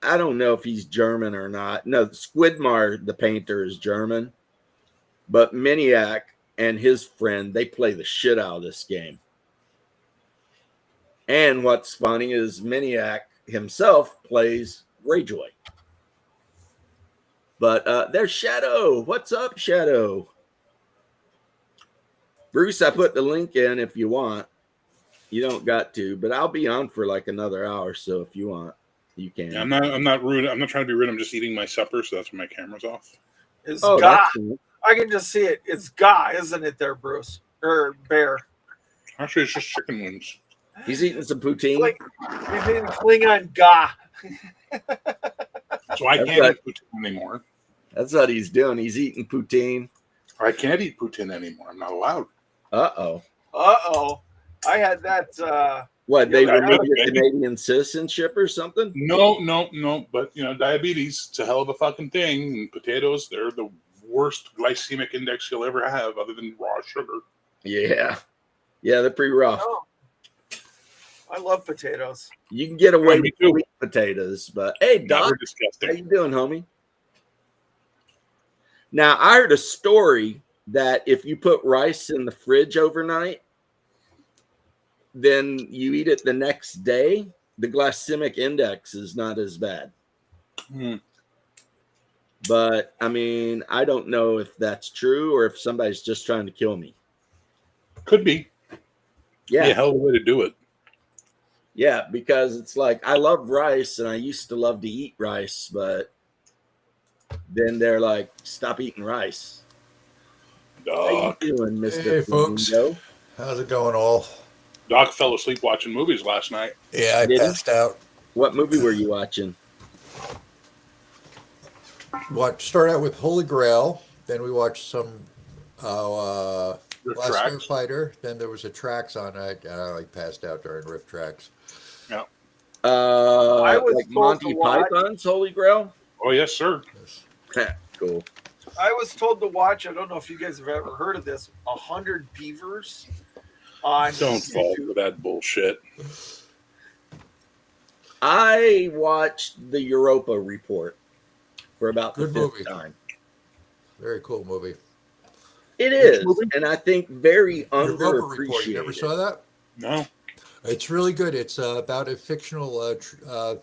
I don't know if he's German or not. No, Squidmar, the painter, is German. But Miniac and his friend, they play the shit out of this game. And what's funny is Miniac himself plays Greyjoy. But there's Shadow. What's up, Shadow? Bruce, I put the link in if you want. You don't got to, but I'll be on for like another hour, so if you want, you can. Yeah, I'm not rude. I'm not trying to be rude. I'm just eating my supper, so that's why my camera's off. It's Ga. That's cool. I can just see it. It's Ga, isn't it there, Bruce? Or Bear? Actually, it's just chicken wings. He's eating some poutine. He's eating Klingon Ga. So I can't eat poutine anymore. That's what he's doing. He's eating poutine. I can't eat poutine anymore. I'm not allowed. Uh-oh. I had that. What, they Yeah, removed your Canadian citizenship or something? No. But, diabetes, it's a hell of a fucking thing. And potatoes, they're the worst glycemic index you'll ever have other than raw sugar. Yeah. Yeah, they're pretty rough. Oh, I love potatoes. You can get away me with too. sweet potatoes, but hey, Doc, They're disgusting. how you doing, homie? Now, I heard a story that if you put rice in the fridge overnight, then you eat it the next day, the glycemic index is not as bad. But, I mean, I don't know if that's true or if somebody's just trying to kill me. Could be. Yeah. Be a hell of a way to do it. Yeah, because it's like I love rice and I used to love to eat rice, but then they're like, stop eating rice. How you doing, Mr. Hey, folks. Flamingo? How's it going, all? Doc fell asleep watching movies last night. Yeah, I Did he? passed out. What movie were you watching? Start out with Holy Grail. Then we watched some Rift Last Tracks. Fighter. Then there was a Tracks on it, and I passed out during Rift Tracks. Yeah. I was like told Monty to watch- Python's Holy Grail? Oh, yes, sir. Cool. I was told to watch. I don't know if you guys have ever heard of this. 100 Beavers on Don't fall YouTube. for that bullshit. I watched the Europa Report for about the Good fifth movie. time. Very cool movie. It is, movie? and I think very Europa Report. You ever underappreciated. saw that? No. It's really good. It's about a fictional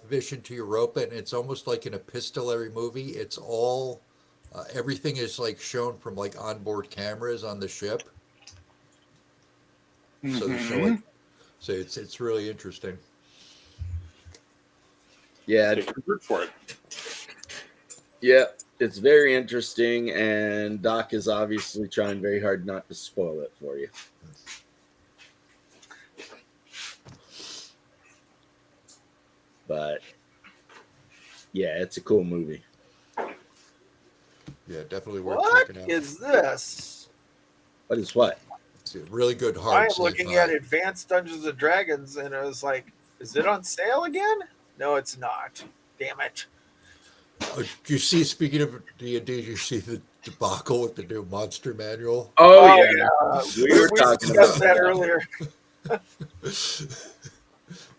vision to Europa, and it's almost like an epistolary movie. It's all everything is like shown from like onboard cameras on the ship. Mhm. So it's really interesting. Yeah, Take your word for it. yeah, it's very interesting, and Doc is obviously trying very hard not to spoil it for you. But Yeah, it's a cool movie. Yeah, definitely worth What checking out. is this? But it's what? It's a really good I hard am sci-fi. looking at Advanced Dungeons and Dragons, and I was like, is it on sale again? No, it's not. Damn it. Do you see, speaking of D&D, you see the debacle with the new monster manual? Oh, Oh, yeah. yeah. We were We talking discussed about that that. earlier.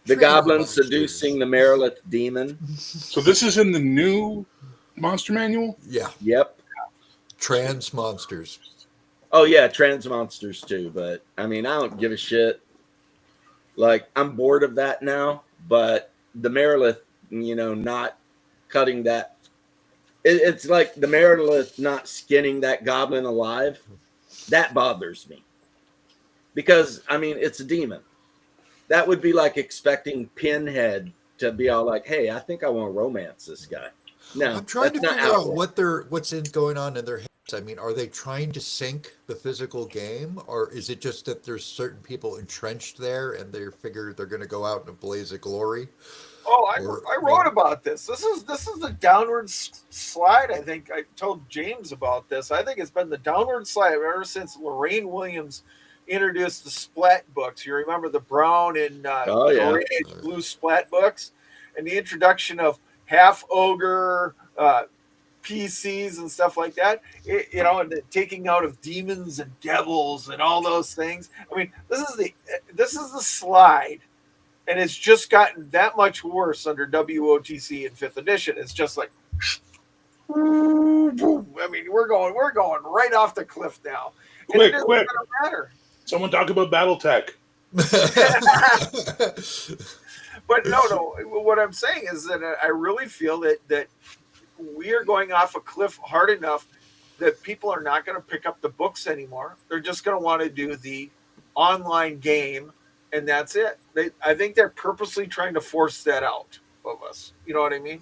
The Trans goblin monsters. seducing the Merilith demon. So this is in the new monster manual? Yeah, Yep. trans monsters. Oh yeah, trans monsters too. But I mean, I don't give a shit. Like I'm bored of that now. But the Merilith, not cutting that. It's like the Merilith not skinning that goblin alive. That bothers me. Because I mean, it's a demon. That would be like expecting Pinhead to be all like, "Hey, I think I want to romance this guy." No, I'm trying to that's not figure how out it works. what's going on in their heads. I mean, are they trying to sync the physical game, or is it just that there's certain people entrenched there and they figure they're going to go out in a blaze of glory? Oh, Or I wrote about this. This is the downward slide. I think I told James about this. I think it's been the downward slide ever since Lorraine Williams introduced the splat books. You remember the brown and Oh yeah, gray blue splat books, and the introduction of half ogre PCs and stuff like that. And the taking out of demons and devils and all those things. I mean, this is the slide. And it's just gotten that much worse under WOTC in 5th edition. It's just like, boom. I mean, we're going right off the cliff now. And it Quick. doesn't matter. Someone talk about BattleTech. But no. What I'm saying is that I really feel that we are going off a cliff hard enough that people are not going to pick up the books anymore. They're just going to want to do the online game. And that's it. I think they're purposely trying to force that out of us. You know what I mean?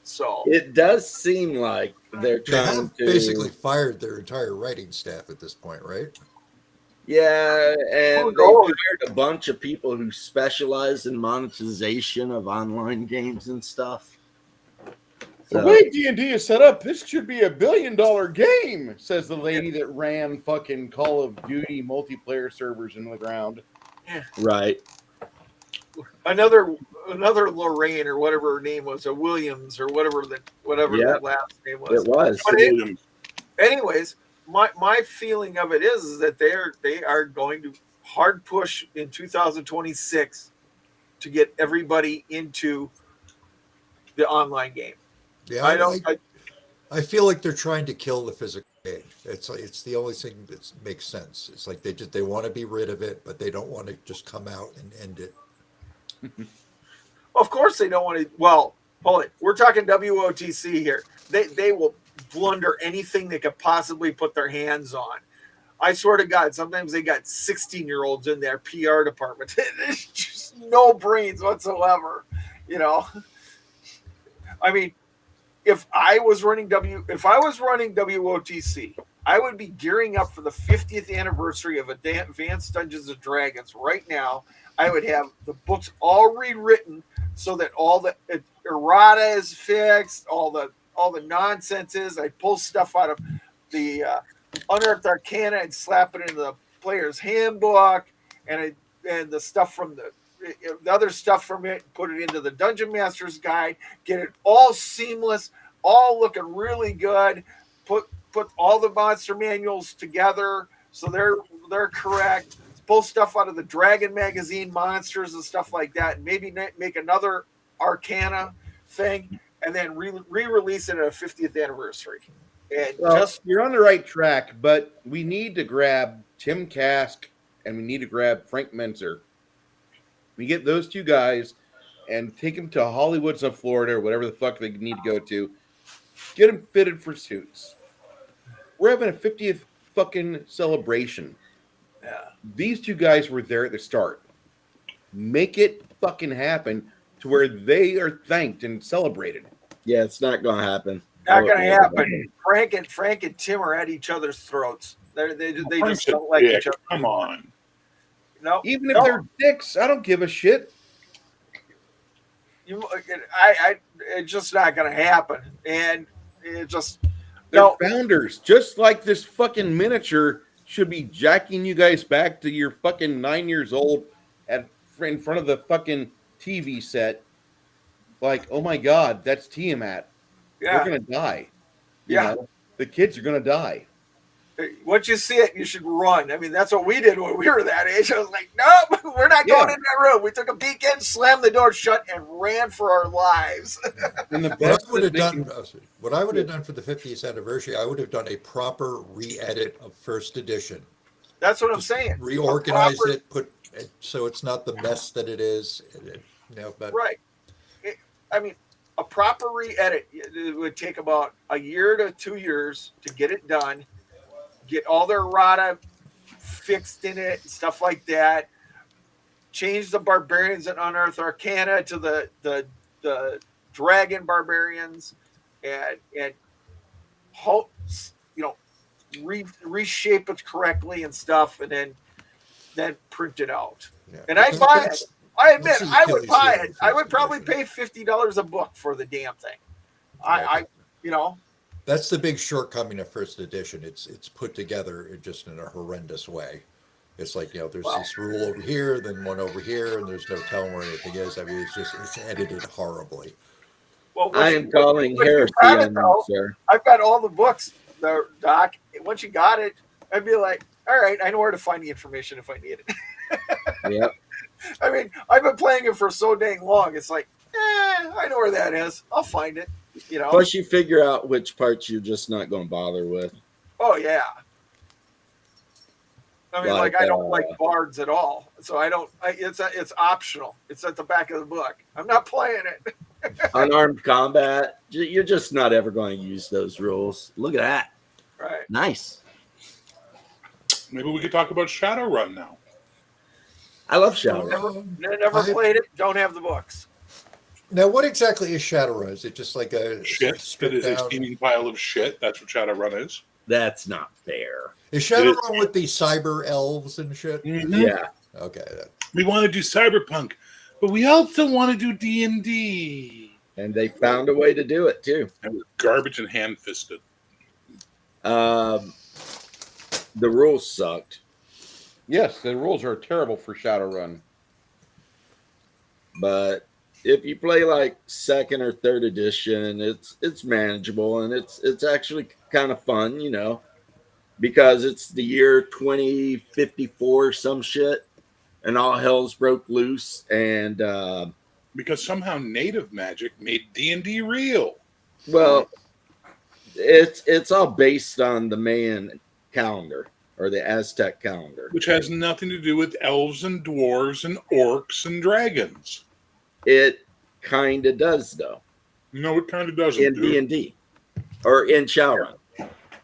So it does seem like they're they trying have to basically fired their entire writing staff at this point, right? Yeah, and Who they knows? hired a bunch of people who specialize in monetization of online games and stuff. The So, way D&D is set up, this should be $1 billion game, says the lady that ran fucking Call of Duty multiplayer servers into the ground. right. another Lorraine or whatever her name was, or Williams or whatever Yeah. that last name was. It was. But Williams. anyways, my feeling of it is that they are going to hard push in 2026 to get everybody into the online game. Yeah, I feel like they're trying to kill the physical game. It's the only thing that makes sense. It's like they want to be rid of it, but they don't want to just come out and end it. Of course they don't want to. Well, hold it. We're talking WOTC here. They will blunder anything they could possibly put their hands on. I swear to God, sometimes they got 16-year-olds in their PR department. There's just no brains whatsoever. I mean, if I was running WOTC, I would be gearing up for the 50th anniversary of Advanced Dungeons and Dragons right now. I would have the books all rewritten so that all the errata is fixed, all the nonsense is. I pull stuff out of the Unearthed Arcana and slap it into the player's handbook, and the stuff from the other stuff from it, put it into the Dungeon Master's Guide, get it all seamless, all looking really good. Put all the monster manuals together so they're correct. Pull stuff out of the Dragon magazine, monsters and stuff like that, and maybe make another Arcana thing, and then re-release it at a 50th anniversary. And Well, you're on the right track, but we need to grab Tim Kask and we need to grab Frank Menzer. We get those two guys and take them to Hollywood, of Florida, or whatever the fuck they need to go to. Get them fitted for suits. We're having a 50th fucking celebration. yeah. These two guys were there at the start. Make it fucking happen to where they are thanked and celebrated. Yeah, it's not going to happen. Not going to happen. Frank and Tim are at each other's throats. They just don't like each other. Come on. No, Even if they're dicks, I don't give a shit. It's just not going to happen. And it just They're no. founders, just like this fucking miniature should be jacking you guys back to your fucking 9 years old in front of the fucking TV set. Like, oh my god, that's Tiamat. They're Yeah, gonna die. You yeah. know, the kids are gonna die. Once you see it, you should run. I mean, that's what we did when we were that age. I was like, nope, we're not going in that room. We took a peek in, slammed the door shut, and ran for our lives. And the What best I would that have they done, can- what I would have done for the 50th anniversary, I would have done a proper re-edit of first edition. That's what I'm saying. Reorganize proper- it, put it so it's not the mess that it is. But Right. I mean, a proper re-edit, it would take about a year to 2 years to get it done, get all their errata fixed in it and stuff like that, change the barbarians and unearth arcana to the dragon barbarians, and hope, reshape it correctly and stuff, and then print it out. yeah. And I'd buy it. I admit, that's I would Achilles buy heel it. of I would first probably edition. pay $50 a book for the damn thing. I That's the big shortcoming of first edition. It's put together just in a horrendous way. It's like, there's this rule over here, then one over here, and there's no telling where anything is. I mean, it's edited horribly. well, I am calling once you heresy got it, on though, you, sir. I've got all the books, Doc. Once you got it, I'd be like, all right, I know where to find the information if I need it. Yep. I mean, I've been playing it for so dang long. It's like, I know where that is. I'll find it. Plus, you figure out which parts you're just not going to bother with. Oh yeah. I mean, Like, I don't like bards at all, so I don't. It's optional. It's at the back of the book. I'm not playing it. Unarmed combat, you're just not ever going to use those rules. Look at that. Right. Nice. Maybe we could talk about Shadowrun now. I love Shadow. Never played it. Don't have the books. Now, what exactly is Shadowrun? Is it just like a Shit. It stripped is a down? steaming pile of shit. That's what Shadowrun is. That's not fair. Is Shadowrun with the cyber elves and shit? Mhm. Yeah. Okay. We want to do cyberpunk, but we also want to do D&D. And they found a way to do it, too. And we're garbage and hand-fisted. The rules sucked. Yes, the rules are terrible for Shadowrun. But if you play like second or third edition, it's manageable, and it's actually kind of fun, because it's the year 2054, some shit, and all hell's broke loose, and Because somehow native magic made D&D real. well, it's all based on the Mayan calendar or the Aztec calendar. Which has nothing to do with elves and dwarves and orcs and dragons. It kind of does, though, No, it kind of doesn't. in D&D or in Shadowrun.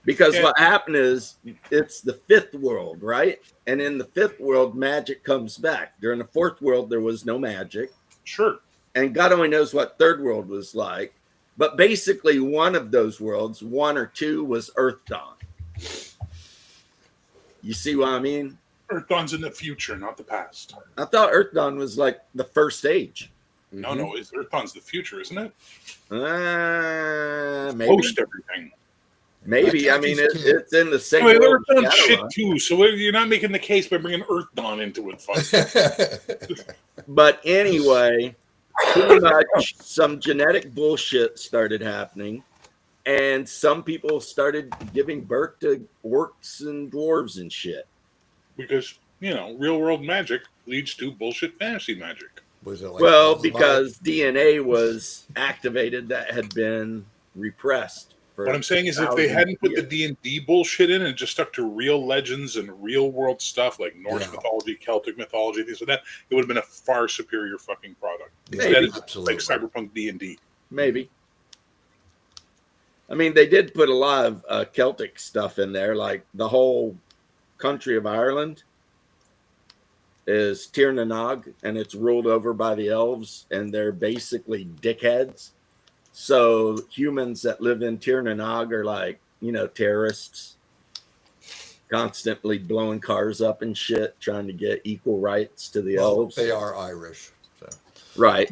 Because Yeah. what happened is it's the fifth world, right? And in the fifth world, magic comes back. During the fourth world, there was no magic. Sure. And God only knows what third world was like. But basically, one of those worlds, one or two, was Earth Dawn. You see what I mean? Earth Dawn's in the future, not the past. I thought Earth Dawn was like the first age. No, no, Earth Dawn's the future, isn't it? Maybe. Post everything. Maybe. I mean, it's in the same Wait, world. Earth Dawn's as shit Shadowrun. too, so you're not making the case by bringing Earth Dawn into it. Fuck. But anyway, pretty much some genetic bullshit started happening, and some people started giving birth to orcs and dwarves and shit. Because, real world magic leads to bullshit fantasy magic. Was it like Well, because DNA was activated that had been repressed. For What I'm saying is, if they hadn't put the D&D bullshit in and just stuck to real legends and real world stuff like Norse mythology, Celtic mythology, things like that, it would have been a far superior fucking product. Instead, it's absolutely. like cyberpunk D&D. Maybe. I mean, they did put a lot of Celtic stuff in there, like the whole country of Ireland is Tir na Nog, and it's ruled over by the elves, and they're basically dickheads. So humans that live in Tir na Nog are like, terrorists, constantly blowing cars up and shit, trying to get equal rights to the elves. They are Irish. So. Right.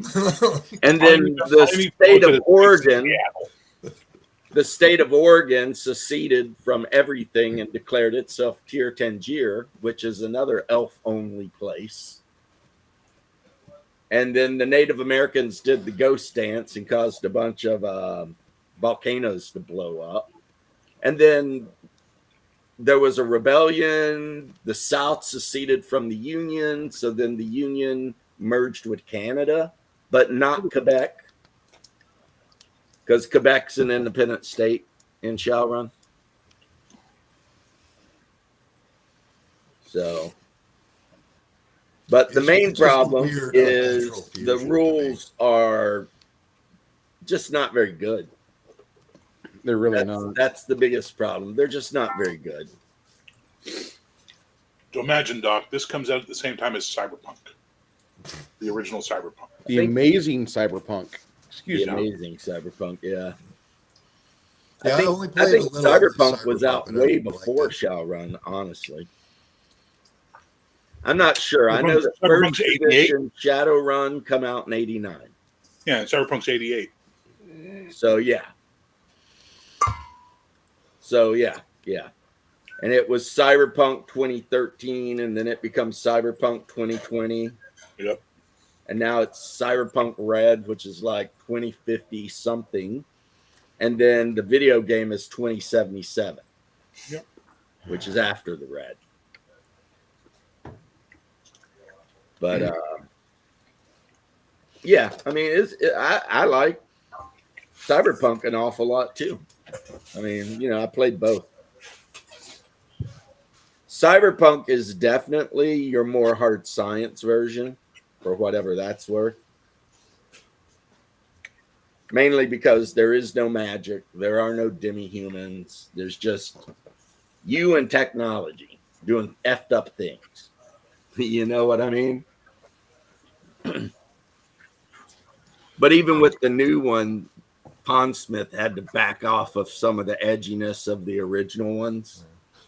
And then the state of Oregon, the state of Oregon seceded from everything and declared itself Tier Tangier, which is another elf-only place. And then the Native Americans did the ghost dance and caused a bunch of volcanoes to blow up. And then there was a rebellion. The South seceded from the Union. So then the Union merged with Canada, but not Quebec, because Quebec's an independent state in Shadowrun. So, but the main problem is the rules are just not very good. They're really not. That's the biggest problem. They're just not very good. So imagine, Doc, this comes out at the same time as Cyberpunk, the original Cyberpunk. The amazing Cyberpunk. Excuse me. Amazing Cyberpunk, yeah. Yeah, I only played think a little of Cyberpunk was out but I way really before liked it. Shadowrun, honestly. I'm not sure. I know the Cyberpunk's first 88. edition Shadowrun come out in 89. Yeah, Cyberpunk's 88. So yeah. And it was Cyberpunk 2013, and then it becomes Cyberpunk 2020. Yep. And now it's Cyberpunk Red, which is like 2050 something. And then the video game is 2077. Yep. Which is after the Red. But yeah, I mean, I like Cyberpunk an awful lot too. I mean, I played both. Cyberpunk is definitely your more hard science version, for whatever that's worth. Mainly because there is no magic, there are no demi-humans. There's just you and technology doing effed up things. You know what I mean? But even with the new one, Pondsmith had to back off of some of the edginess of the original ones.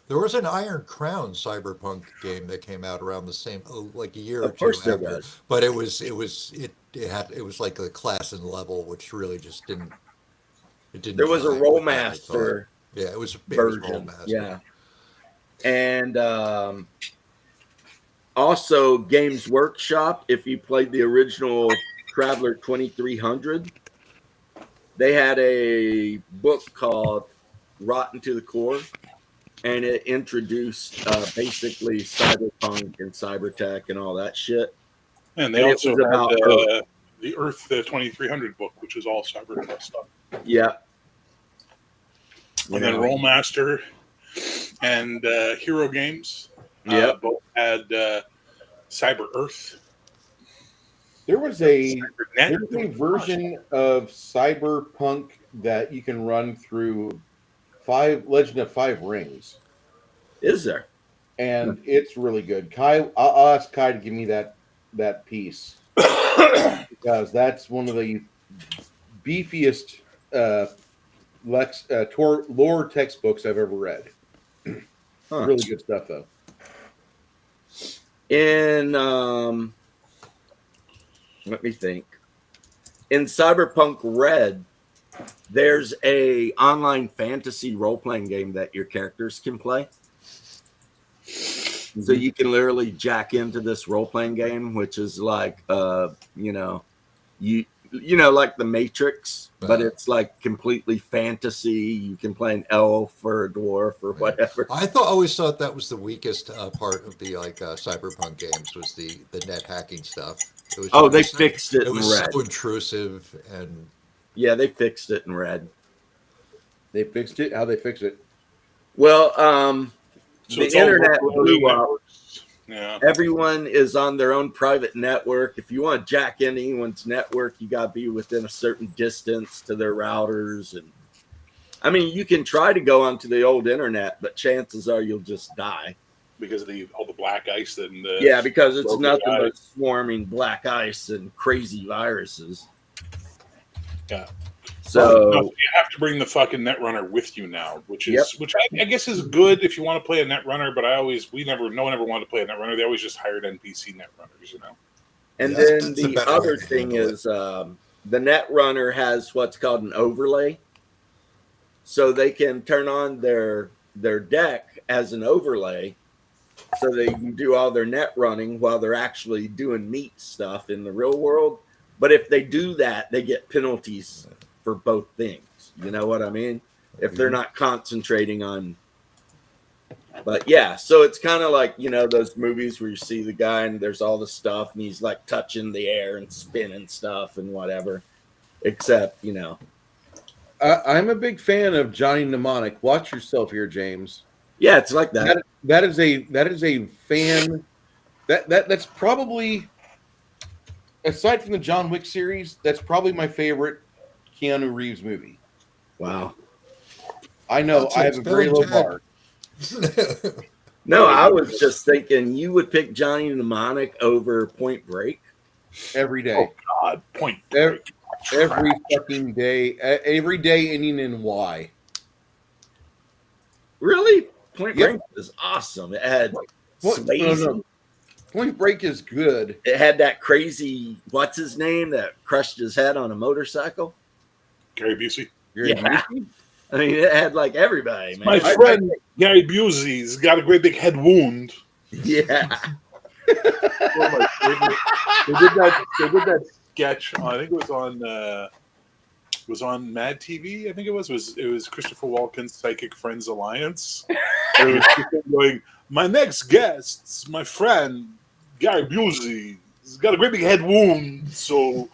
There was an Iron Crown Cyberpunk game that came out around the same, like a year or Of two course there after. was. But it was like a class and level, which really just didn't. It didn't. There was a jive with what I Rollmaster thought. Yeah, it was version. Rollmaster. Yeah. And also Games Workshop, if you played the original Traveler 2300, they had a book called Rotten to the Core, and it introduced basically cyberpunk and cybertech and all that shit. And they And it also was had about the Earth 2300 book, which is all cyberpunk stuff. Yeah. And then Rollmaster and Hero Games both had Cyber Earth. There was a Cybernet. version of Cyberpunk that you can run through Legend of Five Rings, Is there? and it's really good. Kai, I'll ask Kai to give me that piece because that's one of the beefiest lore textbooks I've ever read. Huh. Really good stuff, though. In let me think. In Cyberpunk Red, there's a online fantasy role-playing game that your characters can play. So you can literally jack into this role-playing game, which is like like the Matrix, but it's like completely fantasy. You can play an elf or a dwarf or whatever. I always thought that was the weakest part of the Cyberpunk games was the net hacking stuff. It was They fixed it It in was Red. so intrusive and Yeah, they fixed it in Red. They fixed it. How they fixed it? Well, So the it's all internet local blew up. networks. Yeah. Everyone is on their own private network. If you want to jack in anyone's network, you got to be within a certain distance to their routers. And I mean, you can try to go onto the old internet, but chances are you'll just die. Because of all the black ice and Because it's local nothing guys. but swarming black ice and crazy viruses. Yeah. So you have to bring the fucking Netrunner with you now, which Yep. I guess is good if you want to play a Netrunner. But no one ever wanted to play a Netrunner. They always just hired NPC Netrunners, And Yeah, then that's a the better way other to thing handle it. is the Netrunner has what's called an overlay. So they can turn on their deck as an overlay so they can do all their net running while they're actually doing meat stuff in the real world. But if they do that, they get penalties for both things. You know what I mean? If they're not concentrating on. But yeah, so it's kind of like, you know, those movies where you see the guy and there's all the stuff and he's like touching the air and spinning stuff and whatever. Except, you know. I'm a big fan of Johnny Mnemonic. Watch yourself here, James. Yeah, it's like that. That is a fan that's probably, aside from the John Wick series, that's probably my favorite Keanu Reeves movie. Wow. I know I have a very low bar. No, I was just thinking you would pick Johnny Mnemonic over Point Break. Every day. Oh God, Point Every, Break. every fucking day. Every day ending in Y. Really? Point Yep. Break is awesome. It had Point, Swayze. Point Break is good. It had that crazy, what's his name, that crushed his head on a motorcycle. Gary Busey. Yeah. I mean, it had like everybody, man. My friend Gary Busey's got a great big head wound. Yeah. They did that sketch. I think it was on Mad TV. I think it was Christopher Walken's Psychic Friends Alliance. It was just going, my next guest, my friend Gary Busey. He's got a great big head wound, so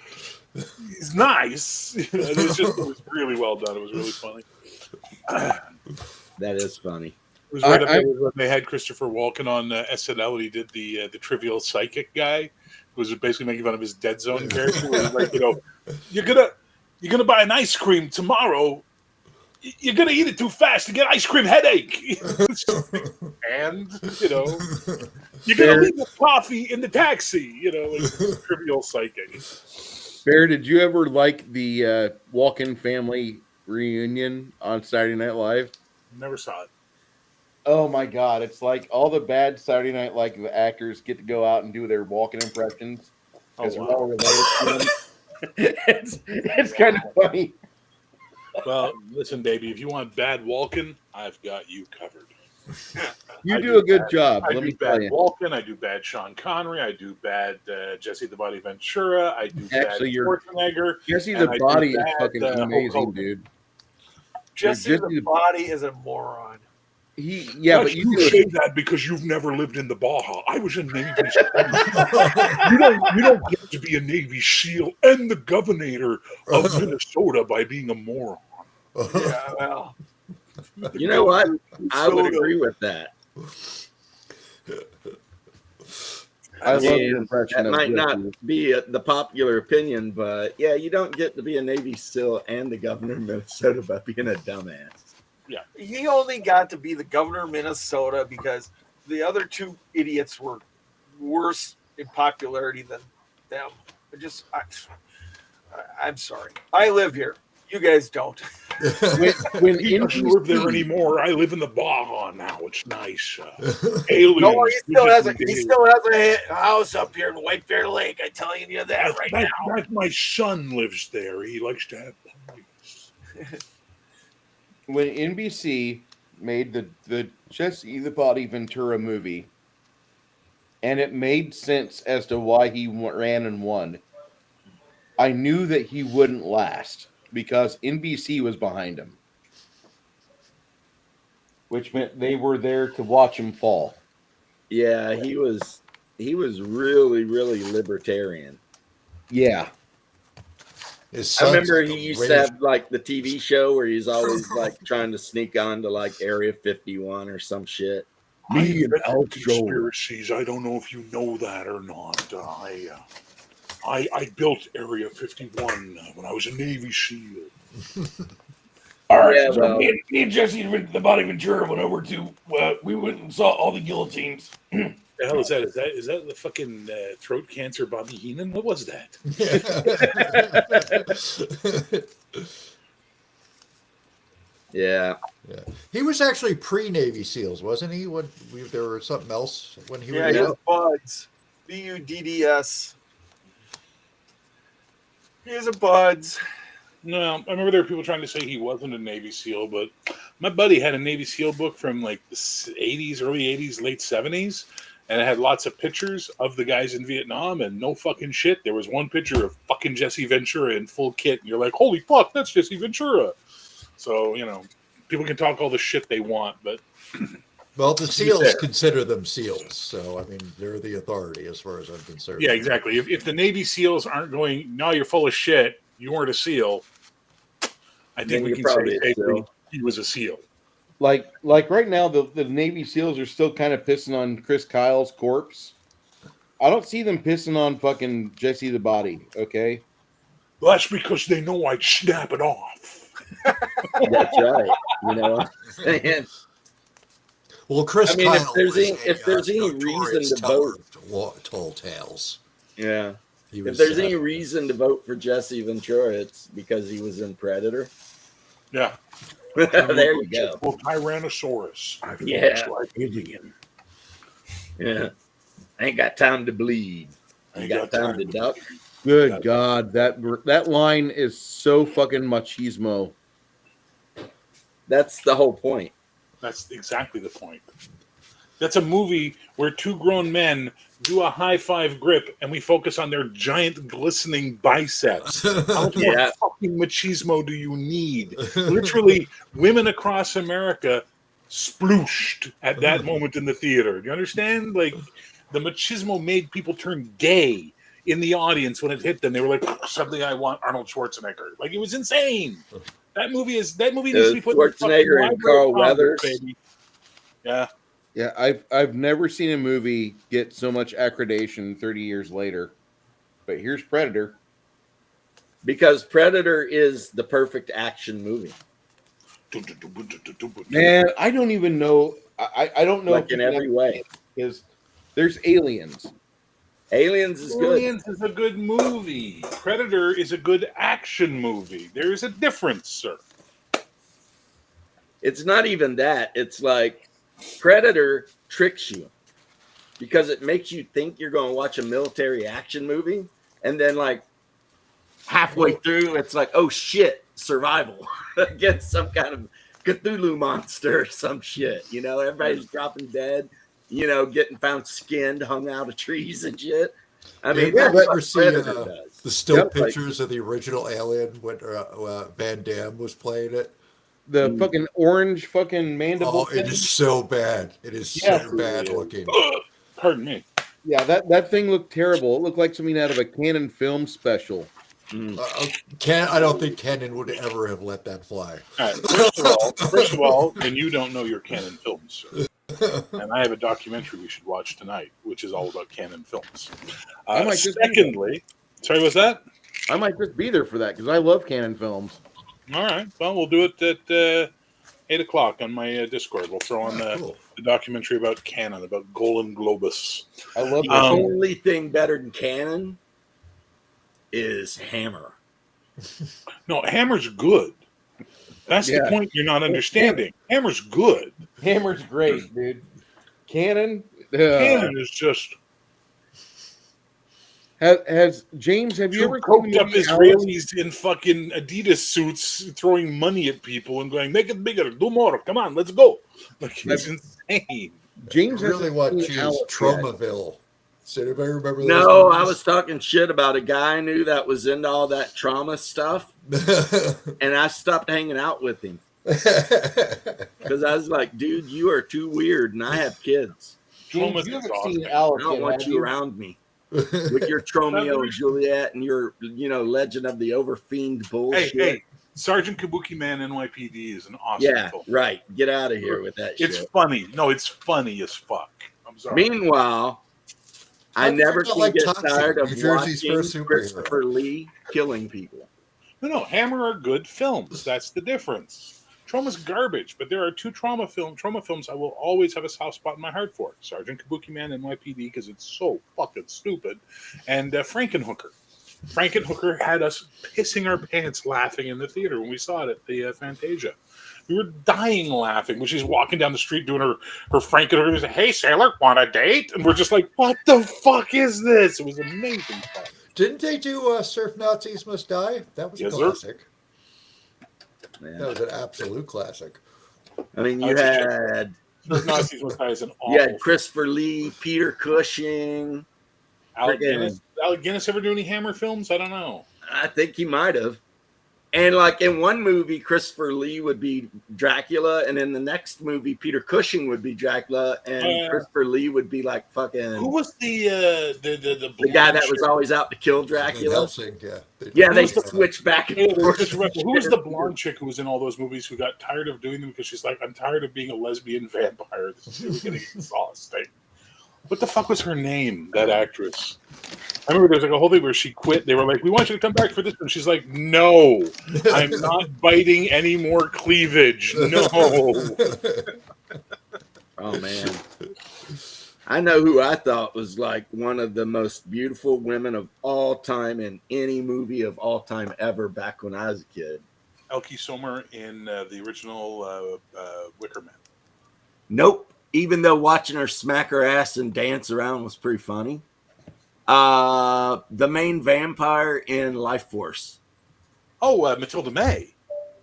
he's nice. It was really well done. It was really funny. That is funny. It was right up there when they had Christopher Walken on SNL, and he did the trivial psychic guy, who was basically making fun of his Dead Zone character. Where he's like, you know, you're gonna buy an ice cream tomorrow. You're gonna eat it too fast to get ice cream headache. And you know, you're gonna leave the coffee in the taxi. You know, like trivial psychic. Bear, did you ever like the Walken family reunion on Saturday Night Live? Never saw it. Oh my God! It's like all the bad Saturday Night Live actors get to go out and do their Walken impressions because they're all related to them. It's kind of funny. Well, listen, baby, if you want bad Walken, I've got you covered. You do a good job. I Let me do tell bad you. Walken. I do bad Sean Connery. I do bad Jesse the Body Ventura. I do Actually, bad you're Schwarzenegger. Jesse and the I do Body is bad, fucking Hulk amazing, Hogan. dude. Jesse the Body is a moron. But you say that because you've never lived in the Baja. I was a Navy SEAL. you don't get to be a Navy SEAL and the governor of Minnesota by being a moron. Yeah, well, You know what? I would agree with that. I love mean, your impression that of might Jesse. not be the popular opinion, but yeah, you don't get to be a Navy SEAL and the governor of Minnesota by being a dumbass. Yeah, he only got to be the governor of Minnesota because the other two idiots were worse in popularity than them. I'm sorry. I live here. You guys don't. When he doesn't live there anymore. I live in the Baja now. It's nice. Aliens. No, he still has a house up here in White Bear Lake. I'm telling you that now. My son lives there. He likes to have parties. When NBC made the Jesse the Body Ventura movie, and it made sense as to why he ran and won, I knew that he wouldn't last because NBC was behind him, which meant they were there to watch him fall. Yeah, he was really, really libertarian. Yeah. I remember he used to have like the TV show where he's always like trying to sneak on to like Area 51 or some shit. Me and conspiracies. I don't know if you know that or not. I built Area 51 when I was a Navy SEAL. All right, Yeah, so well, me and Jesse the Body Ventura went over to. We went and saw all the guillotines. The hell is that? Is that the fucking throat cancer Bobby Heenan? What was that? Yeah. He was actually pre-Navy SEALs, wasn't he? There was something else when he Yeah, was he out? was Buds. Budds. He's a buds. No, I remember there were people trying to say he wasn't a Navy SEAL, but my buddy had a Navy SEAL book from like the 80s, early 80s, late 70s, and it had lots of pictures of the guys in Vietnam, and no fucking shit. There was one picture of fucking Jesse Ventura in full kit, and you're like, holy fuck, that's Jesse Ventura. So, you know, people can talk all the shit they want, but... Well, the SEALs consider them SEALs, so, I mean, they're the authority as far as I'm concerned. Yeah, exactly. If the Navy SEALs aren't going, no, you're full of shit, you weren't a SEAL, I think we can say safely he was a SEAL. Like right now, the Navy SEALs are still kind of pissing on Chris Kyle's corpse. I don't see them pissing on fucking Jesse the Body, okay? Well, that's because they know I'd snap it off. That's right. You know what I'm saying? Well, Chris Kyle if there's any reason to vote, tall tales. Yeah. If there's any reason to vote for Jesse Ventura, it's because he was in Predator. Yeah. There you go. Tyrannosaurus. Yeah. Like alien. Yeah. Ain't got time to bleed. Ain't got time to duck. Good God, that line is so fucking machismo. That's the whole point. That's exactly the point. That's a movie where two grown men do a high five grip and we focus on their giant glistening biceps. How much more fucking machismo do you need? Literally, women across America splooshed at that moment in the theater. Do you understand? Like, the machismo made people turn gay in the audience when it hit them. They were like, suddenly I want Arnold Schwarzenegger. Like, it was insane. That movie needs to be put in Schwarzenegger and Carl Weathers. Baby. Yeah. Yeah, I've never seen a movie get so much accreditation 30 years later. But here's Predator. Because Predator is the perfect action movie. Man, I don't even know. I don't know. Like in every way. Because there's Aliens. Aliens is good. Aliens is a good movie. Predator is a good action movie. There is a difference, sir. It's not even that. It's like Predator tricks you because it makes you think you're going to watch a military action movie, and then like halfway through, it's like, oh shit, survival against some kind of Cthulhu monster or some shit. You know, everybody's dropping dead. You know, getting found skinned, hung out of trees and shit. I mean, have you ever seen the still pictures of the original Alien when Van Damme was playing it? The fucking orange fucking mandible. Oh, it is so bad. It is so bad looking. Pardon me. Yeah, that thing looked terrible. It looked like something out of a Canon film special. I don't think Canon would ever have let that fly. All right, first of all, and you don't know your Canon films, sir. And I have a documentary we should watch tonight, which is all about Canon films. Secondly, sorry, what's that? I might just be there for that because I love Canon films. All right, well, we'll do it at 8 o'clock on my Discord. We'll throw on the documentary about Canon, about Golan Globus. I love the only thing better than Canon is Hammer. No, Hammer's good. That's the point you're not understanding. Hammer's good. Hammer's great, dude. Canon is just... Has James, have you ever coked up Israelis in fucking Adidas suits throwing money at people and going, make it bigger, do more, come on, let's go. Like, it's insane. James really want to choose Tromaville. So anybody remember those No, movies? I was talking shit about a guy I knew that was into all that trauma stuff, and I stopped hanging out with him because I was like, dude, you are too weird, and I have kids. James, you ever seen I Alex? don't want you around me with your Romeo and Juliet and your, Legend of the Overfiend bullshit. Hey, Sergeant Kabuki Man NYPD is an awesome film. Right. Get out of here with that shit. It's funny. No, it's funny as fuck. I'm sorry. Meanwhile, I never can get tired of New Jersey's watching first superhero. Christopher Lee killing people. No, Hammer are good films. That's the difference. Trauma's garbage, but there are two trauma films I will always have a soft spot in my heart for. Sergeant Kabuki Man NYPD, because it's so fucking stupid, and Frankenhooker. Frankenhooker had us pissing our pants laughing in the theater when we saw it at the Fantasia. We were dying laughing when she's walking down the street doing her Frankenhooker. She's like, hey, sailor, want a date? And we're just like, what the fuck is this? It was amazing fun. Didn't they do Surf Nazis Must Die? That was a Yes, sir. classic. Man. That was an absolute classic. I mean, you That's a shit. had Nazis Must Die is an awful. you had Christopher Lee, Peter Cushing. Alec friggin- Guinness. Alec Guinness ever do any Hammer films? I don't know. I think he might have. And like in one movie, Christopher Lee would be Dracula, and in the next movie, Peter Cushing would be Dracula, and Christopher Lee would be like fucking Who was the guy that was shirt? always out to kill Van Dracula. Helsing, yeah. Yeah, they Who's the- switch back Yeah, and there's forth. just remember, who was the blonde chick who was in all those movies who got tired of doing them because she's like, I'm tired of being a lesbian vampire. This is really getting exhausting. What the fuck was her name, that actress? I remember there's like a whole thing where she quit. They were like, we want you to come back for this. And she's like, no, I'm not biting any more cleavage. No. Oh man. I know who I thought was like one of the most beautiful women of all time in any movie of all time ever back when I was a kid. Elkie Sommer in the original Wicker Man. Nope. Even though watching her smack her ass and dance around was pretty funny. The main vampire in Life Force. Oh, Matilda May.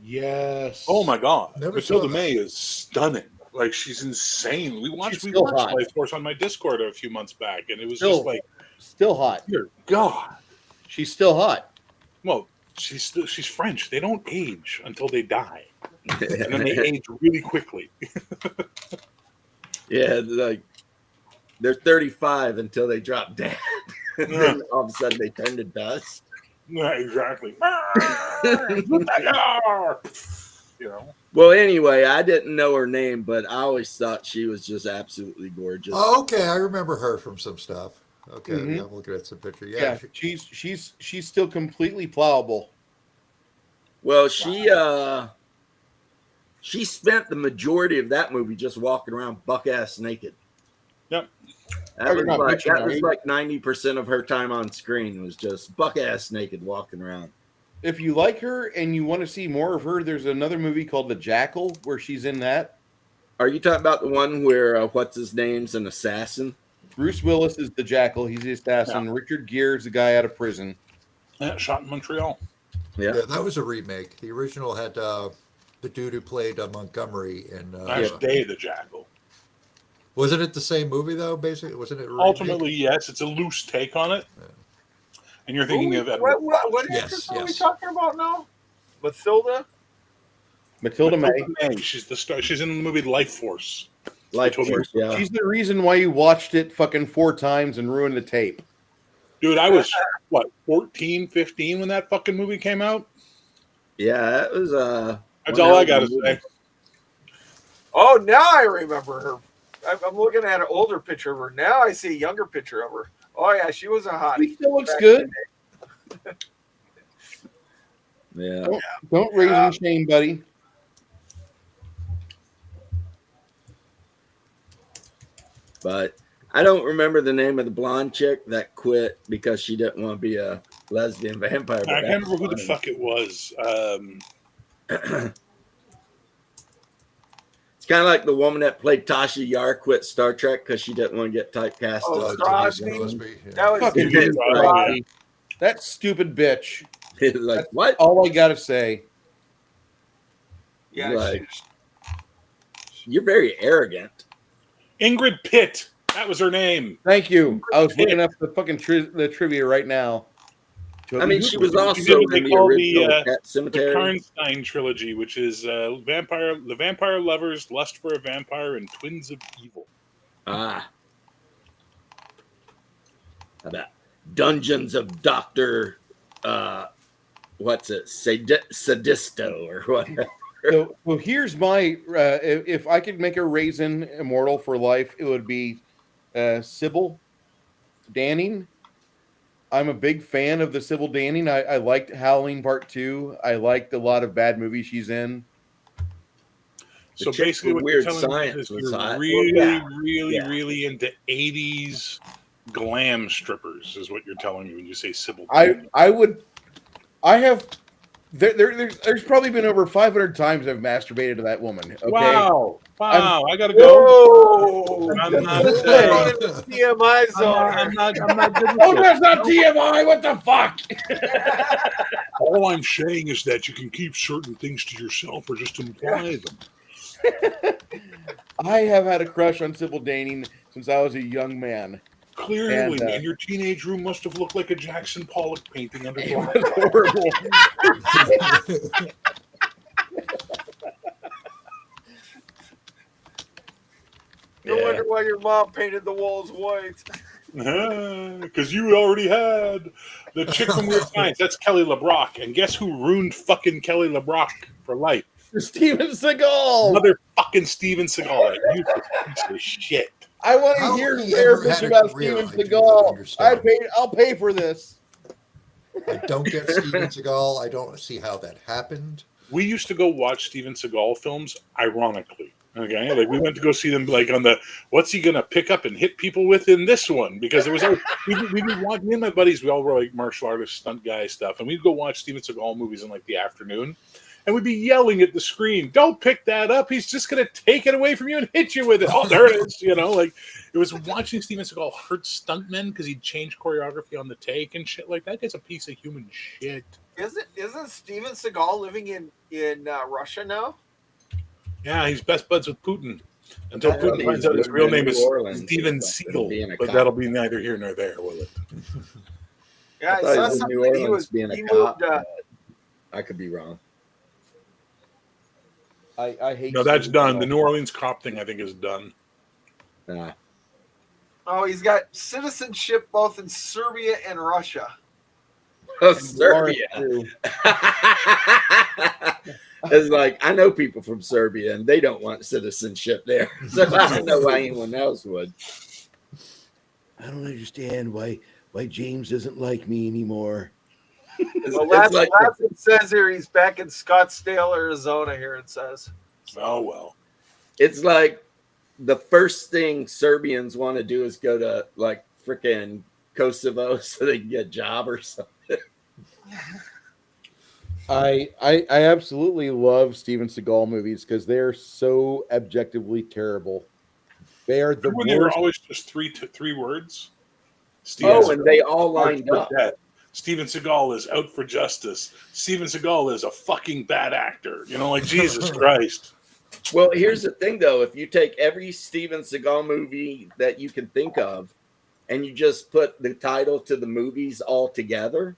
Yes. Oh my God. Never saw Matilda that. May is stunning. Like she's insane. We watched She's still hot. Life Force on my Discord a few months back, and it was Still. just like, Still hot. dear God. She's still hot. Well, she's French. They don't age until they die, and then they age really quickly. Yeah, like they're 35 until they drop dead. And then all of a sudden they turn to dust. Yeah, exactly. You know. Well, anyway, I didn't know her name, but I always thought she was just absolutely gorgeous. Oh, okay. I remember her from some stuff. Okay, Mhm. yeah, I'm looking at some picture. Yeah, Yeah, she's still completely plowable. Well, she spent the majority of that movie just walking around buck ass naked. Yep. That you're not bitching, that are was you? like 90% of her time on screen was just buck ass naked walking around. If you like her and you want to see more of her, there's another movie called The Jackal where she's in that. Are you talking about the one where what's his name's an assassin? Bruce Willis is the Jackal. He's the assassin. Richard Gere's the guy out of prison. Yeah, shot in Montreal. Yeah. yeah, that was a remake. The original had the dude who played Montgomery in. Last Day the Jackal. Wasn't it the same movie though? Basically, wasn't it? A remake? Ultimately, yes, it's a loose take on it. Yeah. And you're thinking of What Yes, actress are we yes. talking about now? Matilda? Matilda May. May. She's the star. She's in the movie Life Force. Life Force, yeah. She's the reason why you watched it fucking 4 times and ruined the tape. Dude, I was, what, 14, 15 when that fucking movie came out? Yeah, that was That's all I got to say. Oh, now I remember her. I'm looking at an older picture of her. Now I see a younger picture of her. Oh, yeah, she was a hottie. She still looks good. Yeah. Don't raise and shame, buddy. But I don't remember the name of the blonde chick that quit because she didn't want to be a lesbian vampire. I can't remember who the fuck it was. It's kind of like the woman that played Tasha Yar quit Star Trek because she didn't want to get typecast. Oh, as Crosby. Crosby, yeah. That was Fucking Yeah. Crosby. That stupid bitch. like what? All I gotta say. yeah. Like, you're very arrogant. Ingrid Pitt. That was her name. Thank you. I was looking up the fucking the trivia right now. I mean, she was She also did what they in the call original Pet The Cemetery. Karnstein trilogy, which is the Vampire Lovers, Lust for a Vampire, and Twins of Evil. Ah. How about Dungeons of Dr. What's it? Sadisto or whatever. So here's my if I could make a raisin immortal for life, it would be Sybil Danning. I'm a big fan of the Sybil Danning. I liked Halloween Part 2. I liked a lot of bad movies she's in. So chick basically, with what you're Weird telling me Science is was you're hot. really, Yeah. really, Yeah. really into 80s glam strippers, is what you're telling me when you say Sybil. I would. I have. There's probably been over 500 times I've masturbated to that woman. Okay. Wow. Wow, I gotta go. Whoa! I'm not, This is going into the TMI zone. I'm not good with Oh, this. that's not TMI. What the fuck? All I'm saying is that you can keep certain things to yourself or just imply them. I have had a crush on Sybil Danning since I was a young man. Clearly, And, man, your teenage room must have looked like a Jackson Pollock painting under It black. was horrible. No wonder why your mom painted the walls white. Because you already had the chick from Weird Science. That's Kelly LeBrock. And guess who ruined fucking Kelly LeBrock for life? Steven Seagal. Motherfucking Steven Seagal. You piece of shit. I want to How hear he their ever had bitch a about career, Steven I do not understand. Seagal. I'll pay for this. I don't get Steven Seagal. I don't see how that happened. We used to go watch Steven Seagal films, ironically. Okay, like we went to go see them, like on the what's he gonna pick up and hit people with in this one? Because it was like we would watch. Me and my buddies, we all were like martial artists, stunt guy stuff, and we'd go watch Steven Seagal movies in like the afternoon, and we'd be yelling at the screen, "Don't pick that up! He's just gonna take it away from you and hit you with it." Oh, there it is! You know, like it was watching Steven Seagal hurt stuntmen because he'd change choreography on the take and shit. Like that guy's a piece of human shit. Isn't Steven Seagal living in Russia now? Yeah, he's best buds with Putin. Until I thought Putin he finds was out his real living in name is New Orleans Steven or something, Seagal, being a but cop. that'll be neither here nor there, will it? Yeah, I I thought he saw was in something New that he Orleans was being a he cop. moved. I could be wrong. I hate. No, that's Steven done. Seagal. The New Orleans cop thing, I think, is done. Nah. Oh, he's got citizenship both in Serbia and Russia. Serbia. Too. It's like I know people from Serbia and they don't want citizenship there. So I don't know why anyone else would. I don't understand why James doesn't like me anymore. Well, last like it says here he's back in Scottsdale, Arizona. Here it says. Oh, well. it's like the first thing Serbians want to do is go to like freaking Kosovo so they can get a job or something. I absolutely love Steven Seagal movies because they're so objectively terrible. They are the When they were worst. always just three words. Oh, and they all Out lined for up. death. Steven Seagal is out for justice. Steven Seagal is a fucking bad actor. You know, like Jesus Christ. Well, here's the thing, though. If you take every Steven Seagal movie that you can think of and you just put the title to the movies all together,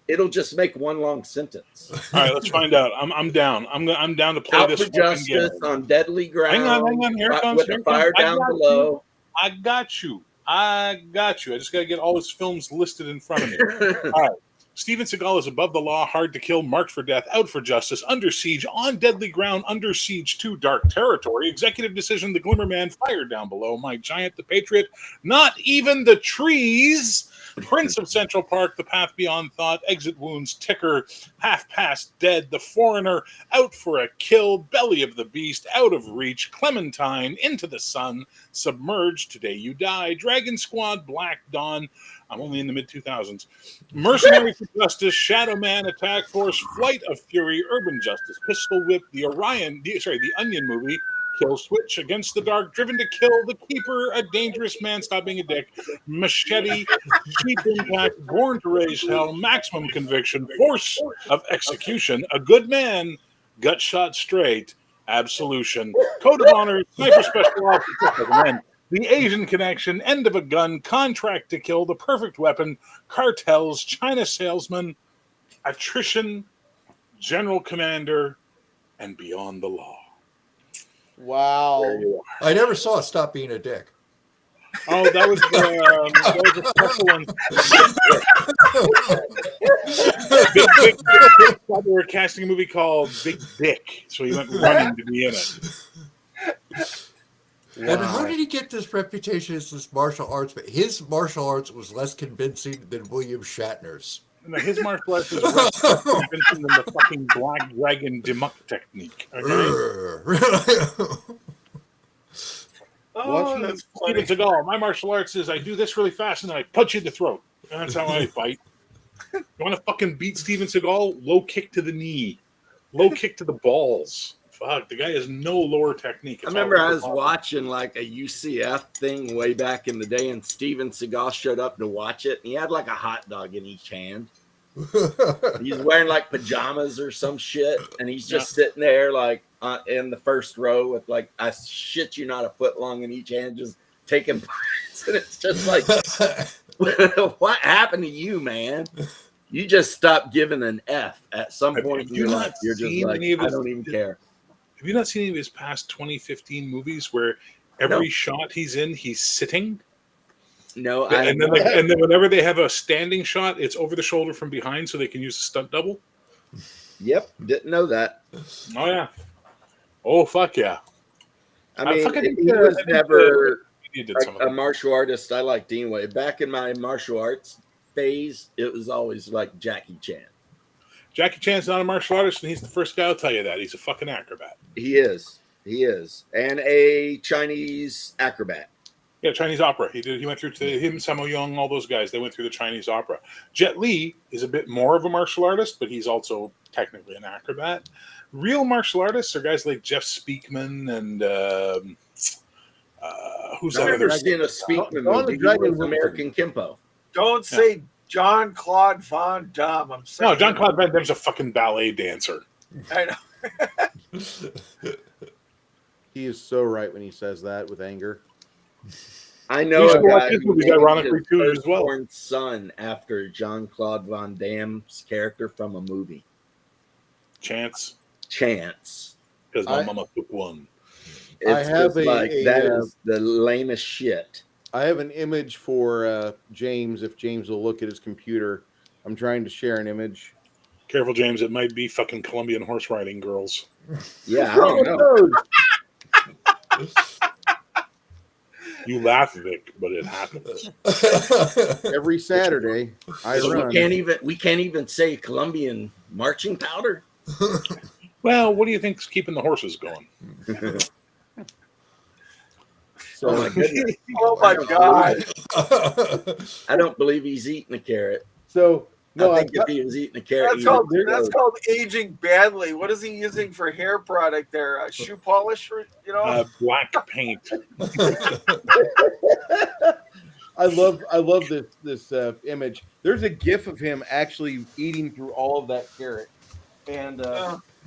it'll just make one long sentence. All right, let's find out. I'm down. I'm down to play Out this for fucking justice game. on deadly ground. Hang on. Here it comes. With Here the it comes. fire I down got below. I got you. I just got to get all his films listed in front of me. All right. Steven Seagal is above the law, hard to kill, marked for death, out for justice, under siege, on deadly ground, under siege to dark territory. Executive decision, the Glimmer Man, fire down below. My Giant, the Patriot, not even the trees. Prince of Central Park, the path beyond thought, exit wounds, ticker, half past dead, the foreigner, out for a kill, belly of the beast, out of reach, Clementine, into the sun, submerged, today you die, Dragon Squad, Black Dawn, I'm only in the mid-2000s, Mercenary for Justice, Shadow Man, Attack Force, Flight of Fury, Urban Justice, Pistol Whip, the Onion movie, Kill Switch, Against the Dark, Driven to Kill, The Keeper, A Dangerous Man, Stop Being a Dick, Machete, Cheap Impact, Born to Raise Hell, Maximum Conviction, Force of Execution, A Good Man, Gut Shot Straight, Absolution, Code of Honor, Sniper Special Officer, The Asian Connection, End of a Gun, Contract to Kill, The Perfect Weapon, Cartels, China Salesman, Attrition, General Commander, and Beyond the Law. Wow. I never saw Stop Being a Dick. Oh, that was a special one. Big thought they were casting a movie called Big Dick, so he went running to be in it. And how did he get this reputation as this martial arts? But his martial arts was less convincing than William Shatner's. No, his martial arts is less convincing than the fucking Black Dragon Demuck technique. Okay? Oh, that's funny. Steven Seagal, my martial arts is I do this really fast and then I punch you in the throat. That's how I fight. You want to fucking beat Steven Seagal? Low kick to the knee. Low kick to the balls. Fuck, the guy has no lower technique. I It's remember all I was watching like a UCF thing way back in the day, and Steven Seagal showed up to watch it, and he had like a hot dog in each hand. He's wearing like pajamas or some shit, and he's just sitting there like in the first row with like, I shit you not, a foot long in each hand, just taking parts. And it's just like, what happened to you, man? You just stopped giving an F at some point in your life. You're just like, I don't even care. Have you not seen any of his past 2015 movies where every shot he's in, he's sitting? No, and then whenever they have a standing shot, it's over the shoulder from behind, so they can use a stunt double. Yep, didn't know that. Oh yeah. Oh fuck yeah. I mean, he was never a martial artist. I like Dean Way. Back in my martial arts phase, it was always like Jackie Chan. Jackie Chan's not a martial artist, and he's the first guy I'll tell you that. He's a fucking acrobat. He is. And a Chinese acrobat. Yeah, Chinese opera. He went through to him, Sammo Young, all those guys. They went through the Chinese opera. Jet Li is a bit more of a martial artist, but he's also technically an acrobat. Real martial artists are guys like Jeff Speakman and who's that other? Speakman was American Kimpo. Don't say Jean-Claude Van Damme. I'm saying no, Jean-Claude Van Damme's a fucking ballet dancer. I know. He is so right when he says that with anger. I know a guy who named ironically his too as well. firstborn son after Jean-Claude Van Damme's character from a movie. Chance. Because my mama took one. It's that is the lamest shit. I have an image for James. If James will look at his computer, I'm trying to share an image. Careful, James. It might be fucking Colombian horse riding girls. Yeah, I don't know. You laugh, Vic, but it happens. Every Saturday, I run. We can't even say Colombian marching powder. Well, what do you think's keeping the horses going? Oh my goodness! Oh my god! I don't believe he's eating a carrot. So no, I think if he was eating a carrot, that's called aging badly. What is he using for hair product there? Shoe polish, black paint. I love this image. There's a GIF of him actually eating through all of that carrot, and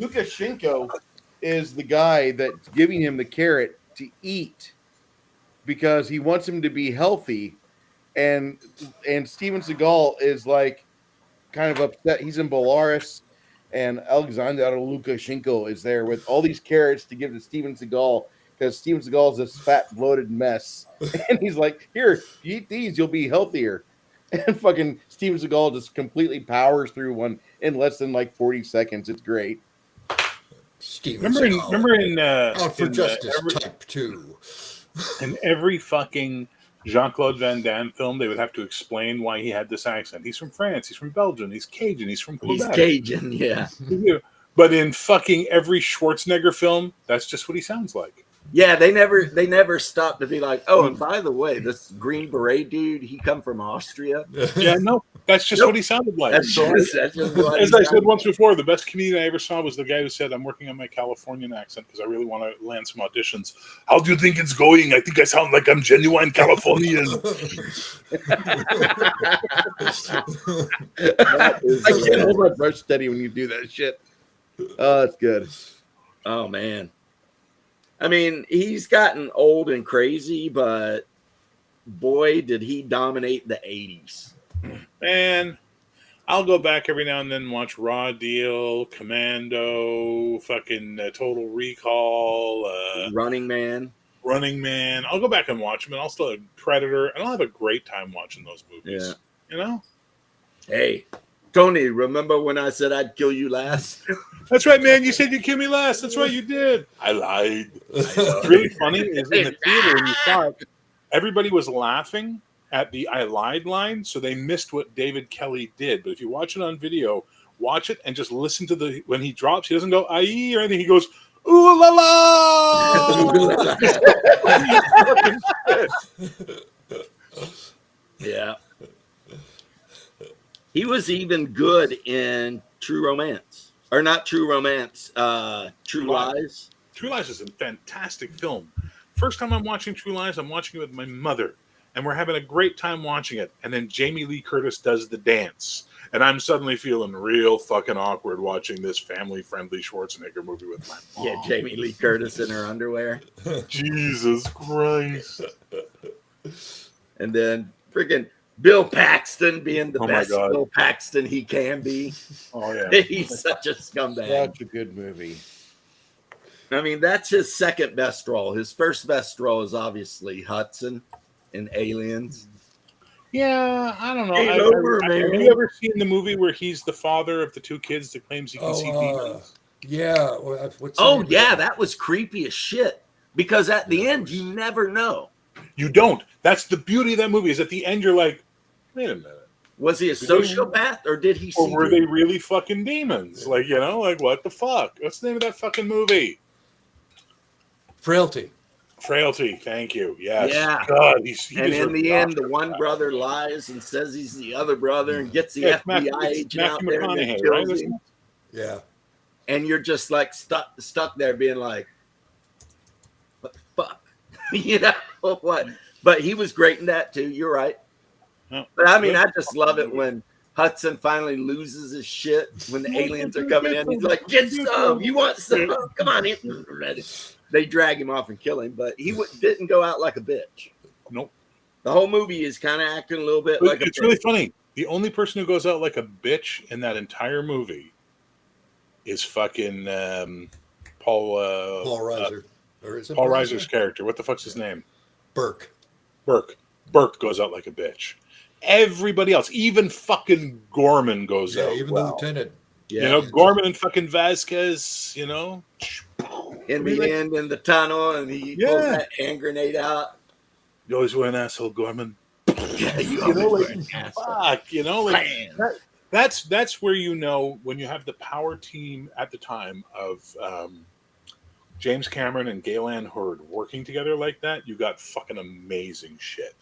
Lukashenko is the guy that's giving him the carrot to eat because he wants him to be healthy, and Steven Seagal is like kind of upset. He's in Belarus, and Alexander Lukashenko is there with all these carrots to give to Steven Seagal because Steven Seagal is this fat, bloated mess. And he's like, here, if you eat these, you'll be healthier. And fucking Steven Seagal just completely powers through one in less than like 40 seconds. It's great. Remember in Out for Justice Type 2. In every fucking Jean-Claude Van Damme film, they would have to explain why he had this accent. He's from France. He's from Belgium. He's Cajun. He's from Quebec. He's Cajun, yeah. But in fucking every Schwarzenegger film, that's just what he sounds like. Yeah, they never stopped to be like, oh, and by the way, this Green Beret dude, he come from Austria. Yeah, no, that's just what he sounded like. That's just as I said once before, the best comedian I ever saw was the guy who said, I'm working on my Californian accent because I really want to land some auditions. How do you think it's going? I think I sound like I'm genuine Californian. I can't hold my brush steady when you do that shit. Oh, that's good. Oh, man. I mean, he's gotten old and crazy, but boy, did he dominate the 80s. Man, I'll go back every now and then and watch Raw Deal, Commando, fucking Total Recall, Running Man. I'll go back and watch them, and I'll still have Predator, and I'll have a great time watching those movies. Yeah. You know? Hey, Tony, remember when I said I'd kill you last? That's right, man. You said you'd kill me last. That's right, you did. I lied. What's really funny is in the theater when you saw it, everybody was laughing at the I lied line, so they missed what David Kelly did. But if you watch it on video, watch it and just listen to when he drops, he doesn't go aye or anything. He goes, ooh la la. Yeah. He was even good in True Romance. or not True Romance, True Lies. True Lies is a fantastic film. First time I'm watching True Lies, I'm watching it with my mother, and we're having a great time watching it. And then Jamie Lee Curtis does the dance, and I'm suddenly feeling real fucking awkward watching this family-friendly Schwarzenegger movie with my mom. Yeah, Jamie Lee Curtis in her underwear. Jesus Christ. And then freaking Bill Paxton being the Oh my best God. Bill Paxton he can be. Oh, yeah. He's such a scumbag. That's a good movie. I mean, that's his second best role. His first best role is obviously Hudson in Aliens. Yeah, I don't know. Game over, Have man. you ever seen the movie where he's the father of the two kids that claims he can see demons? Yeah. What's the Oh, name of yeah, that? that was creepy as shit. Because at the end, you never know. You don't. That's the beauty of that movie. Is at the end, you're like, wait a minute. Was he a sociopath or did he Or see were they demons? really fucking demons? Like, you know, like what the fuck? What's the name of that fucking movie? Frailty. Frailty. Thank you. Yes. Yeah. God, he And in deserves the an end, the Oscar one for that. brother lies and says he's the other brother and gets the Yeah, it's FBI it's agent out Matthew there and then McConaughey, kills right? him. Yeah. And you're just like stuck there being like, what the fuck? You know what? But he was great in that too. You're right. Yeah. But I mean, I just love it when Hudson finally loses his shit when the aliens are coming in. He's like, get some. You want some? Come on in. They drag him off and kill him, but he didn't go out like a bitch. Nope. The whole movie is kind of acting a little bit But like a it's bitch. really funny. The only person who goes out like a bitch in that entire movie is fucking Paul Reiser. Or is it Paul Reiser's character. What the fuck's his name? Burke. Burke. Burke goes out like a bitch. Everybody else, even fucking Gorman goes Yeah, out. even well. the lieutenant. Yeah. You know, Gorman and fucking Vasquez, you know. In the end, in the tunnel, and he pulls that hand grenade out. You always were an asshole, Gorman. Yeah, You know, always like, were an asshole. fuck, you know, like Bam. that's where you know when you have the power team at the time of James Cameron and Galen Hurd working together like that, you got fucking amazing shit.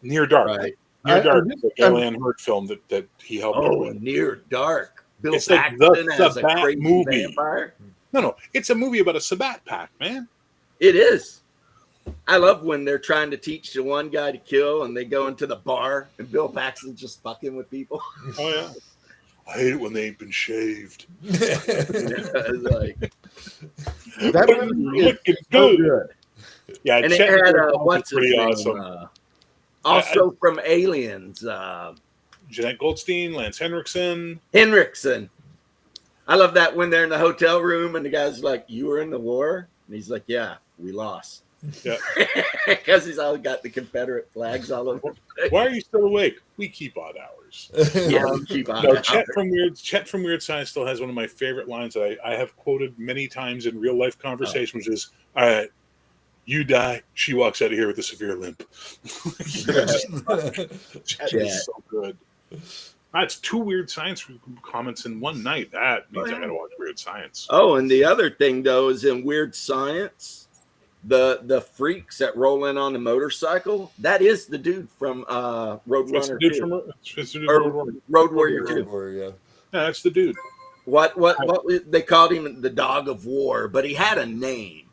Near Dark. Right. Near Dark is a Galen Hurd film that he helped her Oh, with. Near Dark. Bill It's like Paxton the as a Sabat crazy movie. vampire. No, it's a movie about a Sabat pack, man. It is. I love when they're trying to teach the one guy to kill and they go into the bar and Bill Paxton's just fucking with people. Oh yeah. I hate it when they ain't been shaved. You know, it's like, That But movie you're is looking so good. good. Yeah, and it Chet had Goldblum's what's his pretty name? awesome. Also from Aliens, Jeanette Goldstein, Lance Henriksen. Henriksen. I love that when they're in the hotel room and the guy's like, "You were in the war," and he's like, "Yeah, we lost." Yeah. Because he's all got the Confederate flags all over. Why are you still awake? We keep odd hours. Yeah, we keep on. No, Chet from Weird Science still has one of my favorite lines that I have quoted many times in real life conversation, which is, "All right, you die. She walks out of here with a severe limp." Chet is so good. That's 2 Weird Science comments in one night. That means I gotta watch Weird Science. Oh, and the other thing though is in Weird Science, the freaks that roll in on the motorcycle, that is the dude from That's the Roadrunner dude 2. from that's the dude Or from Road Warrior. Road Warrior 2. Yeah. Yeah, that's the dude. What they called him, the Dog of War, but he had a name.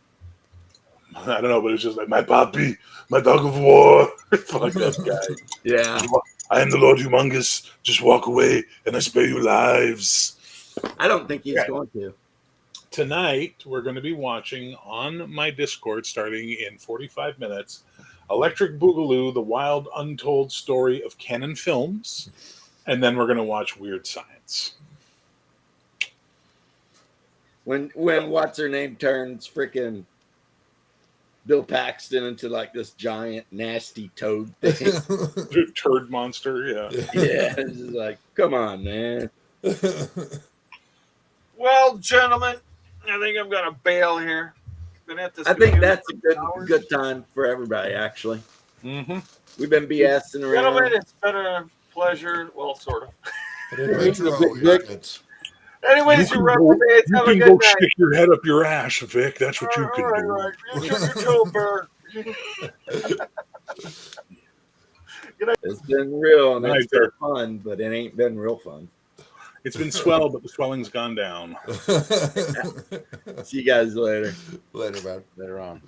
I don't know, but it's just like my papi, my dog of war. Fuck that guy. Yeah. I am the Lord Humongous. Just walk away and I spare you lives. I don't think he's going to. Tonight, we're going to be watching on my Discord, starting in 45 minutes, Electric Boogaloo, The Wild Untold Story of Canon Films. And then we're going to watch Weird Science. When what's her name turns freaking Bill Paxton into like this giant nasty toad thing. Turd monster, yeah. Yeah, it's just like, come on, man. Well, gentlemen, I think I'm gonna bail here. Been at this I think computer that's a for hours. good time for everybody, actually. Mm-hmm. We've been BSing around. Gentlemen, it's been a pleasure. Well, sort of. Anyways, you reprobates, have a You can good go night. stick your head up your ass, Vic. That's what you can do. Right. You do your toe, Bird. It's been real and Night, it's been fun, but it ain't been real fun. It's been swell, but the swelling's gone down. See you guys later. Later, man. Later on.